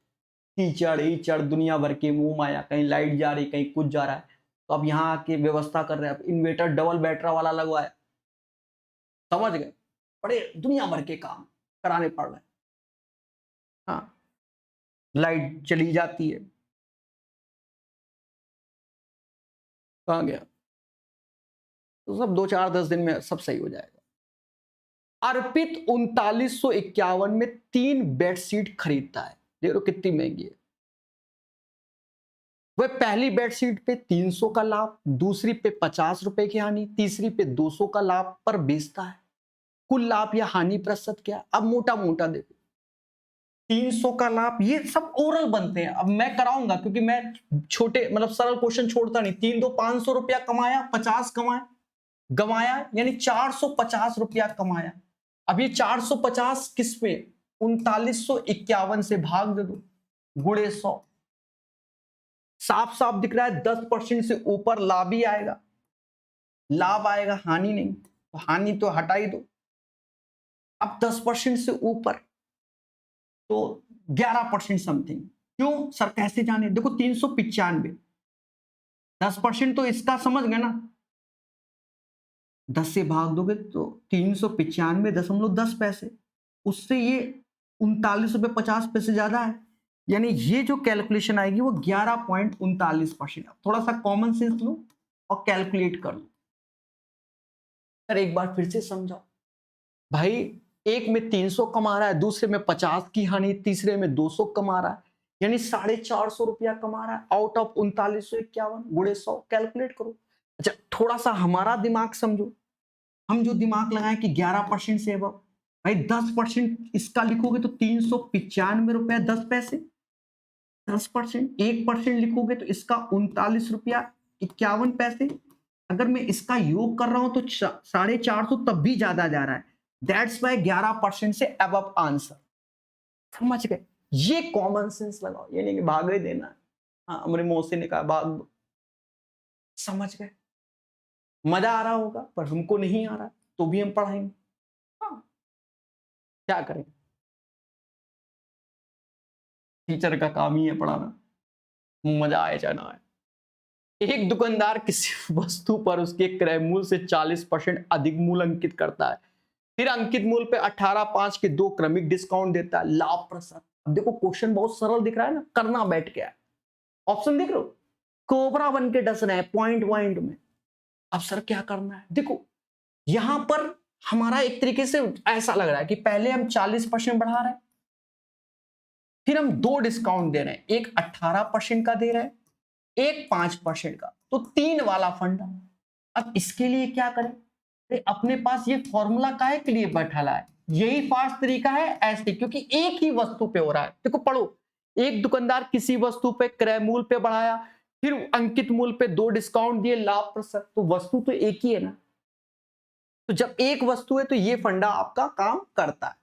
कीचड़ ईचड़ दुनिया भर के मुंह माया, कहीं लाइट जा रही, कहीं कुछ जा रहा है, तो अब यहाँ आके व्यवस्था कर रहे हैं। इन्वेटर डबल बैटरा वाला लगवाया, समझ गए, बड़े दुनिया भर के काम कराने पड़ रहे हैं। हाँ, लाइट चली जाती है, कहाँ गया, तो सब 2-4-10 दिन में सब सही हो जाएगा। अर्पित 3951 में 3 बेडशीट खरीदता है, देखो कितनी महंगी है। वह पहली बेडशीट पे 300 का लाभ, दूसरी पे 50 रुपए की हानि, तीसरी पे 200 का लाभ पर बेचता है। कुल लाभ या हानि प्रतिशत क्या? अब मोटा मोटा देखो, 300 का लाभ, ये सब ओरल बनते हैं। अब मैं कराऊंगा क्योंकि मैं छोटे मतलब सरल क्वेश्चन छोड़ता नहीं। 3 2 500 रुपया कमाया, 50 कमाया गमाया, यानी 450 रुपया कमाया। अब ये 450 किस पे, 3951 से भाग दे दो, गुणे 100। साफ साफ दिख रहा है 10% से ऊपर लाभ ही आएगा, लाभ आएगा, हानि नहीं। तो हानि तो हटा ही दो। अब 10% से ऊपर तो 11% समथिंग। क्यों सर, कैसे जाने? देखो 395, 10% तो इसका समझ गए ना, 10 से भाग दोगे तो 395.10 उससे ये 39 रुपये 50 पैसे ज्यादा है, यानी ये जो कैलकुलेशन आएगी वो 11.39%। थोड़ा सा कॉमन सेंस लो और कैलकुलेट कर लो। सर एक बार फिर से समझाओ भाई, एक में 300 कमा रहा है, दूसरे में 50 की हानि, तीसरे में 200 कमा रहा है, यानी 450 रुपया कमा रहा है आउट ऑफ 3951 गुणे 100। कैलकुलेट करो। अच्छा थोड़ा सा हमारा दिमाग समझो, हम जो दिमाग लगाएं कि 11% से अब भाई 10% इसका लिखोगे तो 395 रुपया 10 पैसे, 10% 1% लिखोगे तो इसका 39 रुपया 51 पैसे। अगर मैं इसका योग कर रहा हूं तो 450 तब भी ज्यादा जा रहा है, दैट्स वाई 11% से अबव आंसर। समझ गए? ये कॉमन सेंस लगाओ, ये नहीं कि भाग ही देना है। हाँ, हमारी मौसी ने कहा बात समझ गए, मजा आ रहा होगा पर हमको नहीं आ रहा तो भी हम पढ़ाएंगे। हाँ, क्या करें, टीचर का काम ही है पढ़ाना, मजा आए चाहे ना आए। एक दुकानदार किसी वस्तु पर उसके क्रय मूल्य से 40% अधिक मूल्य अंकित करता है, फिर अंकित मूल्य पे 18.5 के 2 क्रमिक डिस्काउंट देता है, लाभ प्रसाद। अब देखो क्वेश्चन बहुत सरल दिख रहा है ना, करना बैठ गया है। ऑप्शन देख लो, कोबरा बन के डस रहे हैं पॉइंट पॉइंट में। अब सर क्या करना है, देखो यहां पर हमारा एक तरीके से ऐसा लग रहा है कि पहले हम 40% बढ़ा रहे हैं, फिर हम 2 डिस्काउंट दे रहे हैं, एक 18% का दे रहे हैं, एक 5% का, तो 3 वाला फंडा। अब इसके लिए क्या करें, अपने पास ये फॉर्मूला काहे के लिए बैठा है, यही फास्ट तरीका है ऐसे, क्योंकि एक ही वस्तु पे हो रहा है। देखो पढ़ो, एक दुकानदार किसी वस्तु पे क्रय मूल्य पे बढ़ाया, फिर अंकित मूल्य पे 2 डिस्काउंट दिए, लाभ प्रसाद, तो वस्तु तो एक ही है ना। तो जब एक वस्तु है तो ये फंडा आपका काम करता है।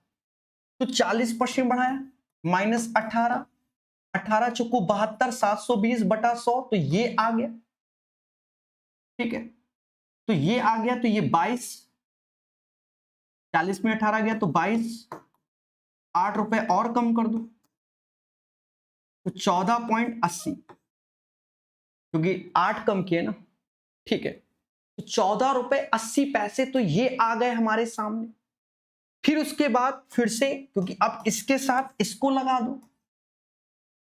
तो 40% बढ़ाया, -18, 18 चौको 72, 720 बटा 100, तो ये आ गया। ठीक है, तो ये आ गया, तो ये 22, 40 में 18 गया तो 22, 8 रुपए और कम कर दो तो 14.80, क्योंकि 8 कम किए ना। ठीक है, तो 14.80 रुपए, तो ये आ गए हमारे सामने। फिर उसके बाद फिर से, क्योंकि अब इसके साथ इसको लगा दो,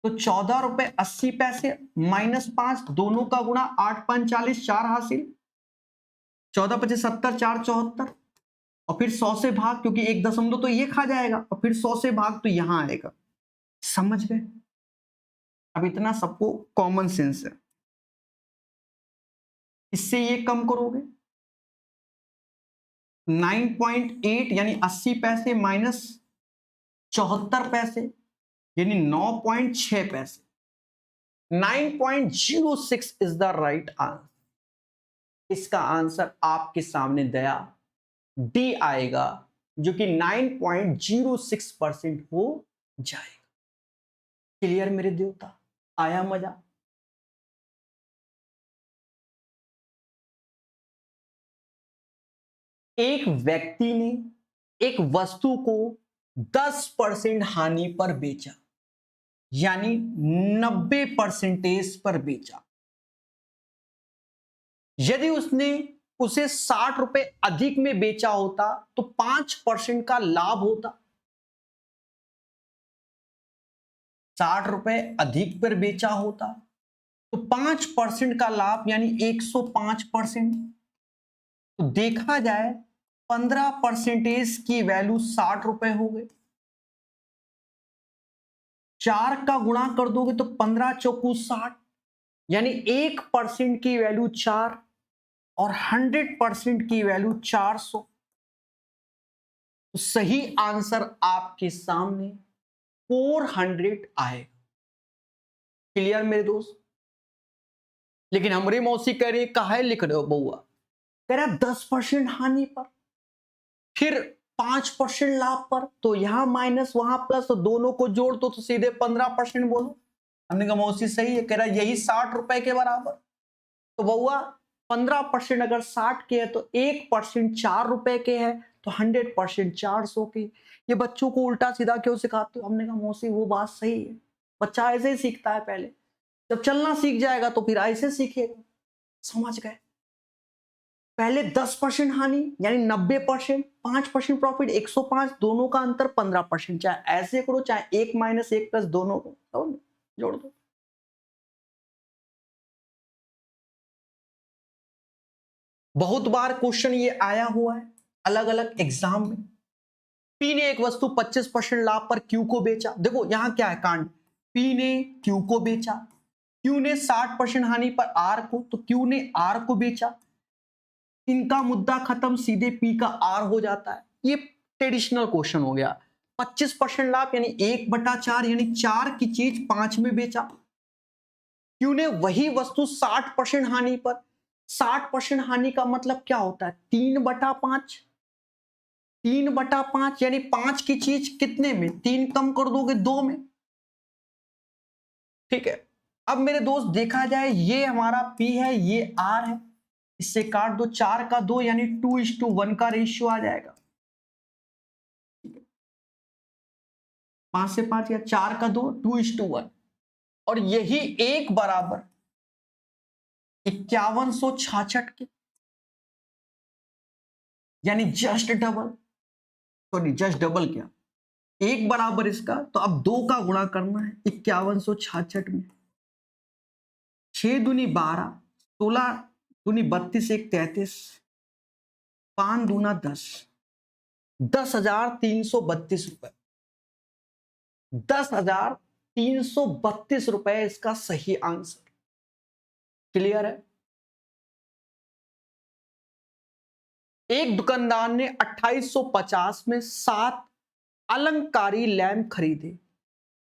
तो 14.80 रुपए -5, दोनों का गुणा, 8 5 40, 4 हासिल, 14 25 70, 4 74, और फिर 100 से भाग, क्योंकि 1 दशमलव तो ये खा जाएगा, और फिर 100 से भाग तो यहां आएगा। समझ गए, अब इतना सबको कॉमन सेंस है। इससे ये कम करोगे, 9.8 यानी 80 पैसे माइनस 74 पैसे यानी 9.6 पैसे, 9.06 इज द राइट आंसर। इसका आंसर आपके सामने दया डी आएगा, जो कि 9.06% हो जाएगा। क्लियर मेरे देवता, आया मजा। एक व्यक्ति ने एक वस्तु को 10% हानि पर बेचा, यानी 90% पर बेचा। यदि उसने उसे 60 रुपए अधिक में बेचा होता तो 5% का लाभ होता। 60 रुपए अधिक पर बेचा होता तो 5% का लाभ, यानी 105%। तो देखा जाए 15% की वैल्यू 60 रुपए हो गए। 4 का गुणा कर दोगे तो 15 चौकू 60, यानी 1% की वैल्यू 4 और 100% की वैल्यू 400। तो सही आंसर आपके सामने 400 आएगा। क्लियर मेरे दोस्त। लेकिन हमारी मौसी कह रही है काहे लिख रहे हो बउआ, कह रहा 10% हानि पर, फिर 5% लाभ पर, तो यहां माइनस वहां प्लस, तो दोनों को जोड़ दो तो सीधे 15% बोलो। हमने कहा मौसी सही है, कह रहा यही 60 रुपए के बराबर। तो बउआ 15% अगर 60 के है तो 1% 4 रुपए के है, तो 100% 400 के। ये बच्चों को उल्टा सीधा क्यों सिखाते हो? हमने कहा मौसी वो बात सही है, बच्चा ऐसे ही सीखता है, पहले जब चलना सीख जाएगा तो फिर ऐसे सीखेगा। समझ गए, पहले 10% हानि यानी 90%, 5% प्रॉफिट 105, दोनों का अंतर 15%। चाहे ऐसे करो चाहे 1 - 1 प्लस, दोनों को जोड़ दो। बहुत बार क्वेश्चन ये आया हुआ है अलग अलग एग्जाम में। पी ने एक वस्तु 25% लाभ पर क्यू को बेचा। देखो यहां क्या है कांड, पी ने क्यू को बेचा, क्यू ने 60% हानि पर आर को, तो क्यू ने आर को बेचा। इनका मुद्दा खत्म, सीधे पी का आर हो जाता है। ये ट्रेडिशनल क्वेश्चन हो गया। 25% लाभ यानी 1/4, यानी 4 की चीज 5 में बेचा। क्यू ने वही वस्तु 60% हानि पर, 60% हानि का मतलब क्या होता है, 3/5, 3/5 यानी 5 की चीज कितने में, 3 कम कर दोगे 2 में। ठीक है, अब मेरे दोस्त देखा जाए, ये हमारा P है, ये R है, इससे काट दो, 4 का 2 यानी 2:1 का रेशियो आ जाएगा। 5 से 5 या 4 का 2 2:1, और यही 1 बराबर 5166 के, यानी just double, sorry just double क्या, 1 बराबर इसका, तो अब 2 का गुणा करना है 5166 में। 6 दूनी 12, 16 दूनी 32, 1 33, 5 दूना 10, 10,332 रुपए, 10,332 रुपए इसका सही आंसर। क्लियर है? एक दुकानदार ने 2850 में 7 अलंकारी लैंप खरीदे।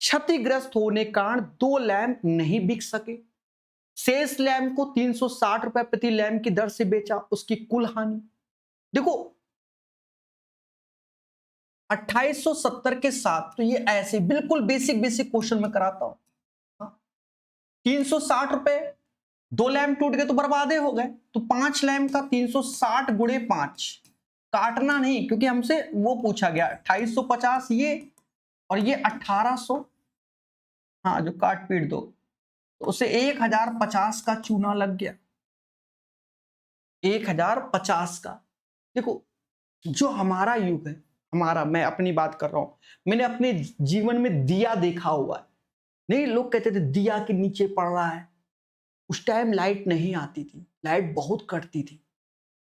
क्षतिग्रस्त होने के कारण 2 लैंप नहीं बिक सके। शेष लैंप को 360 रुपए प्रति लैंप की दर से बेचा, उसकी कुल हानि। देखो 2870 के साथ, तो ये ऐसे बिल्कुल बेसिक बेसिक क्वेश्चन में कराता हूं। 360 रुपए, 2 लैंप टूट गए तो बर्बादे हो गए, तो 5 लैंप का 360 गुणे 5, काटना नहीं क्योंकि हमसे वो पूछा गया 2850 ये, और ये 1800, हाँ जो काट पीट दो, तो उसे 1050 का चूना लग गया, 1050 का। देखो जो हमारा युग है, हमारा, मैं अपनी बात कर रहा हूं, मैंने अपने जीवन में दिया देखा हुआ है। नहीं, लोग कहते थे दिया के नीचे पड़ रहा है, उस टाइम लाइट नहीं आती थी, लाइट बहुत कटती थी,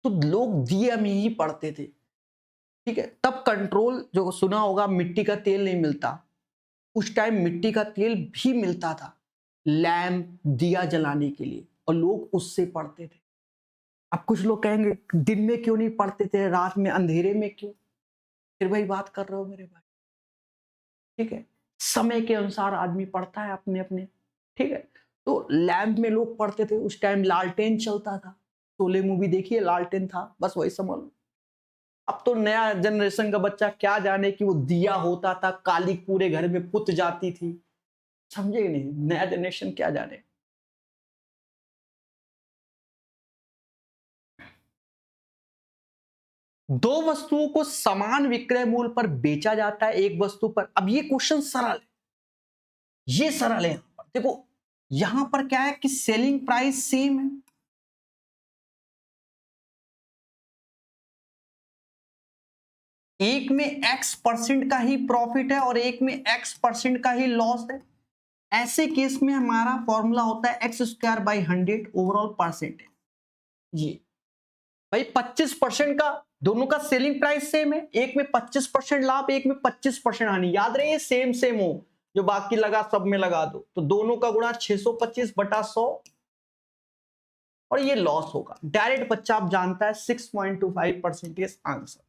तो लोग दिया में ही पड़ते थे। ठीक है, तब कंट्रोल, जो सुना होगा मिट्टी का तेल नहीं मिलता, उस टाइम मिट्टी का तेल भी मिलता था लैंप दिया जलाने के लिए, और लोग उससे पढ़ते थे। अब कुछ लोग कहेंगे दिन में क्यों नहीं पढ़ते थे, रात में अंधेरे में क्यों? फिर वही बात कर रहे हो मेरे भाई। ठीक है, समय के अनुसार आदमी पढ़ता है अपने अपने। ठीक है, तो लैंप में लोग पढ़ते थे, उस टाइम लालटेन चलता था। शोले मूवी देखिए, लालटेन था, बस वही समझ लो। अब तो नया जनरेशन का बच्चा क्या जाने कि वो दिया होता था, काली पूरे घर में पुत जाती थी, समझे नहीं, नया जनरेशन क्या जाने। दो वस्तुओं को समान विक्रय मूल्य पर बेचा जाता है एक वस्तु पर। अब ये क्वेश्चन सरल है, ये सरल है। यहां पर देखो, यहां पर क्या है कि सेलिंग प्राइस सेम है, एक में x% का ही प्रॉफिट है और एक में x% का ही लॉस है। ऐसे केस में हमारा फॉर्मूला होता है x²/100 ओवरऑल परसेंटेज। ये भाई 25% का, दोनों का सेलिंग प्राइस सेम है, एक में 25% लाभ, एक में 25% हानि। याद रहे सेम सेम हो, जो बाकी लगा सब में लगा दो, तो दोनों का गुणा 625/100, और ये लॉस होगा। डायरेक्ट बच्चा आप जानता है 6.25% आंसर।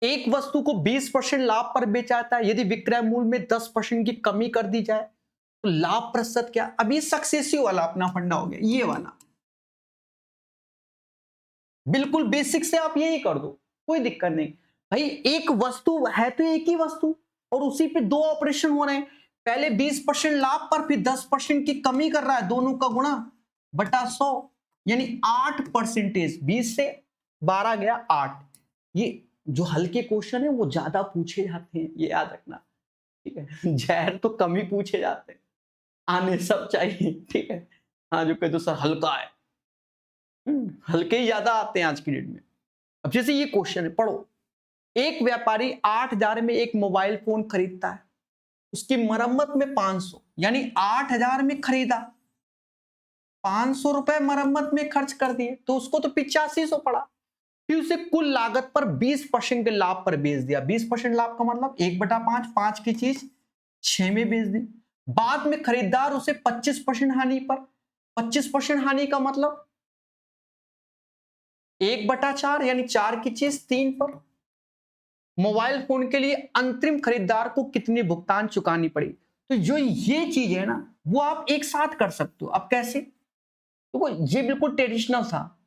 एक वस्तु को 20% लाभ पर बेचा जाता है, यदि विक्रय मूल्य में 10% की कमी कर दी जाए तो लाभ प्रतिशत क्या? अभी सक्सेसिव वाला अपना फंडा हो गया, ये वाला बिल्कुल बेसिक से आप यही कर दो, कोई दिक्कत नहीं भाई। एक वस्तु है तो एक ही वस्तु, और उसी पे दो ऑपरेशन हो रहे हैं, पहले 20% लाभ पर, फिर 10% की कमी कर रहा है, दोनों का गुणा बटा 100, यानी 8%। 20 से 12 गया 8। ये जो हल्के क्वेश्चन है वो ज्यादा पूछे जाते हैं, ये याद रखना। ठीक है, जहर तो कम ही पूछे जाते हैं, आने सब चाहिए। ठीक है, हाँ जो कहते सर हल्का है, हल्के ही ज्यादा आते हैं आज की डेट में। अब जैसे ये क्वेश्चन है, पढ़ो। एक व्यापारी 8,000 में एक मोबाइल फोन खरीदता है, उसकी मरम्मत में 500, यानी 8,000 में खरीदा, 500 रुपए मरम्मत में खर्च कर दिए, तो उसको तो 8500 पड़ा। फिर उसे कुल लागत पर 20% के लाभ पर बेच दिया। 20% लाभ का मतलब 1/5, 5 की चीज 6 में बेच दी। बाद में खरीदार उसे 25% हानि पर, 25% हानि का मतलब 1/4, यानी 4 की चीज 3 पर। मोबाइल फोन के लिए अंतरिम खरीदार को कितनी भुगतान चुकानी पड़ी? तो जो ये चीज है ना, वो आप एक साथ कर सकते हो। अब कैसे? तो ये बिल्कुल ट्रेडिशनल था,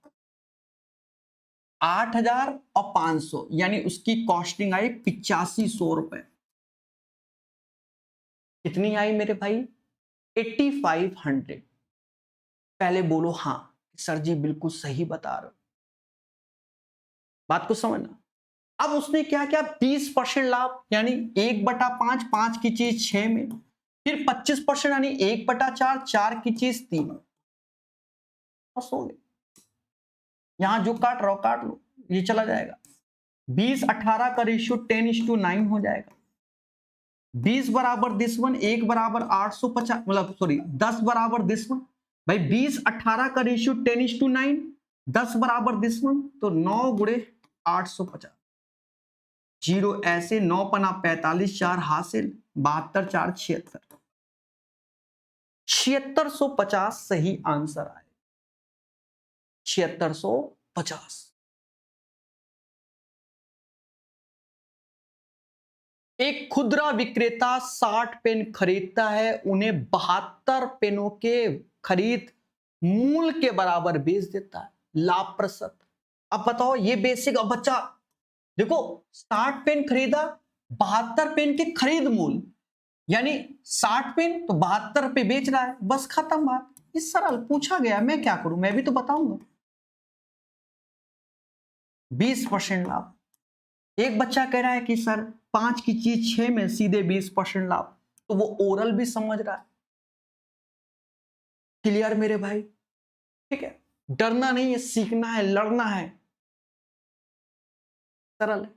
8,000 और 500, यानी उसकी कॉस्टिंग आई 8500 रुपए। कितनी आई मेरे भाई? 8500। पहले बोलो हाँ सर जी बिल्कुल सही बता रहे हो, बात को समझना। अब उसने क्या किया, 20% लाभ यानी 1/5, 5 की चीज 6 में, फिर 25% यानी 1/4, 4 की चीज 3 में। बस हो गया, यहां जो काट रहा हो काट लो, ये चला जाएगा। 20-18 का रेशियो 10:9 हो जाएगा। 20 बराबर दिस वन, 1 बराबर 850, मतलब सॉरी 10 बराबर दिस वन। भाई 20-18 का रेशियो 10:9, 10 बराबर दिस वन, तो 9 गुणे 850। जीरो ऐसे, 9 पना 45, 4 हासिल, 72, 4 76। 7650 सही आंसर आए, 7650। एक खुदरा विक्रेता 60 पेन खरीदता है, उन्हें 72 पेनों के खरीद मूल के बराबर बेच देता है, लाभ प्रतिशत। अब बताओ ये बेसिक। अब बच्चा देखो, 60 पेन खरीदा, 72 पेन के खरीद मूल, यानी 60 पेन तो 72 पे बेच रहा है, बस खत्म बात। इस सरल पूछा गया, मैं क्या करूं, मैं भी तो बताऊंगा। 20% लाभ। एक बच्चा कह रहा है कि सर 5 की चीज 6 में, सीधे 20% लाभ, तो वो ओरल भी समझ रहा है। क्लियर मेरे भाई? ठीक है, डरना नहीं है, सीखना है, लड़ना है, सरल है।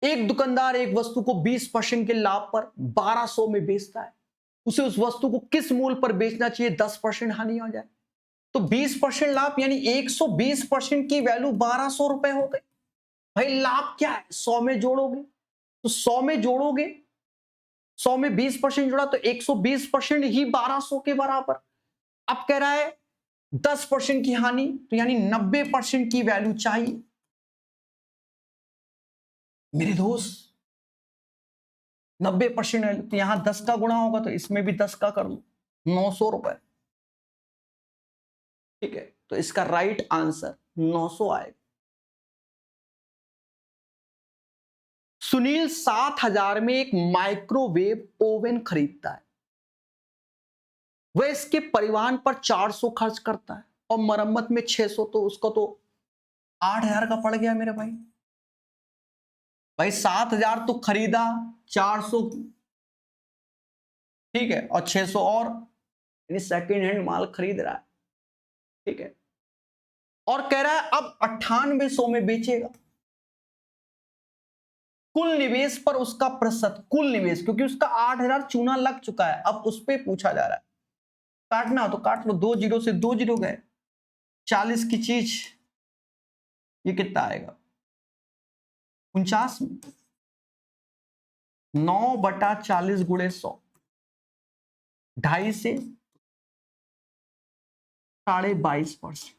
एक दुकानदार एक वस्तु को 20% के लाभ पर 1200 में बेचता है, उसे उस वस्तु को किस मूल्य पर बेचना चाहिए 10% हानि हो जाए? तो 20% लाभ यानी 120% की वैल्यू 1200 रुपए हो गई। भाई लाभ क्या है, 100 में जोड़ोगे तो 100 में जोड़ोगे, 100 में 20% जोड़ा तो 120% ही 1200 के बराबर। अब कह रहा है 10% की हानि, तो यानी 90% की वैल्यू चाहिए मेरे दोस्त। 90%, तो यहां 10 का गुणा होगा तो इसमें भी 10 का कर लो, 900 रुपए। ठीक है, तो इसका राइट आंसर 900 आएगा। सुनील 7000 में एक माइक्रोवेव ओवन खरीदता है, वह इसके परिवहन पर 400 खर्च करता है और मरम्मत में 600, तो उसका तो 8000 का पड़ गया मेरे भाई। भाई 7000 तो खरीदा, 400 ठीक है, और 600 और, यानी सेकेंड हैंड माल खरीद रहा है। ठीक है, और कह रहा है अब 9800 में बेचेगा। कुल निवेश पर उसका प्रतिशत, कुल निवेश, क्योंकि उसका 8000 चूना लग चुका है, अब उस पर पूछा जा रहा है। काटना हो तो काट लो, 2 जीरो से 2 जीरो गए, 40 की चीज, ये कितना आएगा 49 में, 9/40 गुणे 100, 2.5 से 22.5%,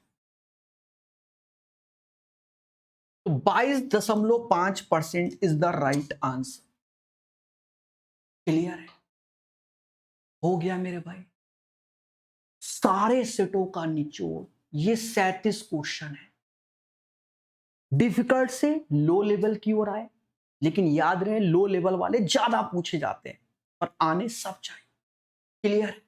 तो 22.5% is the right answer. Clear है? हो गया मेरे भाई, सारे सेटों का निचोड़, ये 37 क्वेश्चन है। डिफिकल्ट से लो लेवल की ओर आए, लेकिन याद रहे लो लेवल वाले ज्यादा पूछे जाते हैं, पर आने सब चाहिए। क्लियर?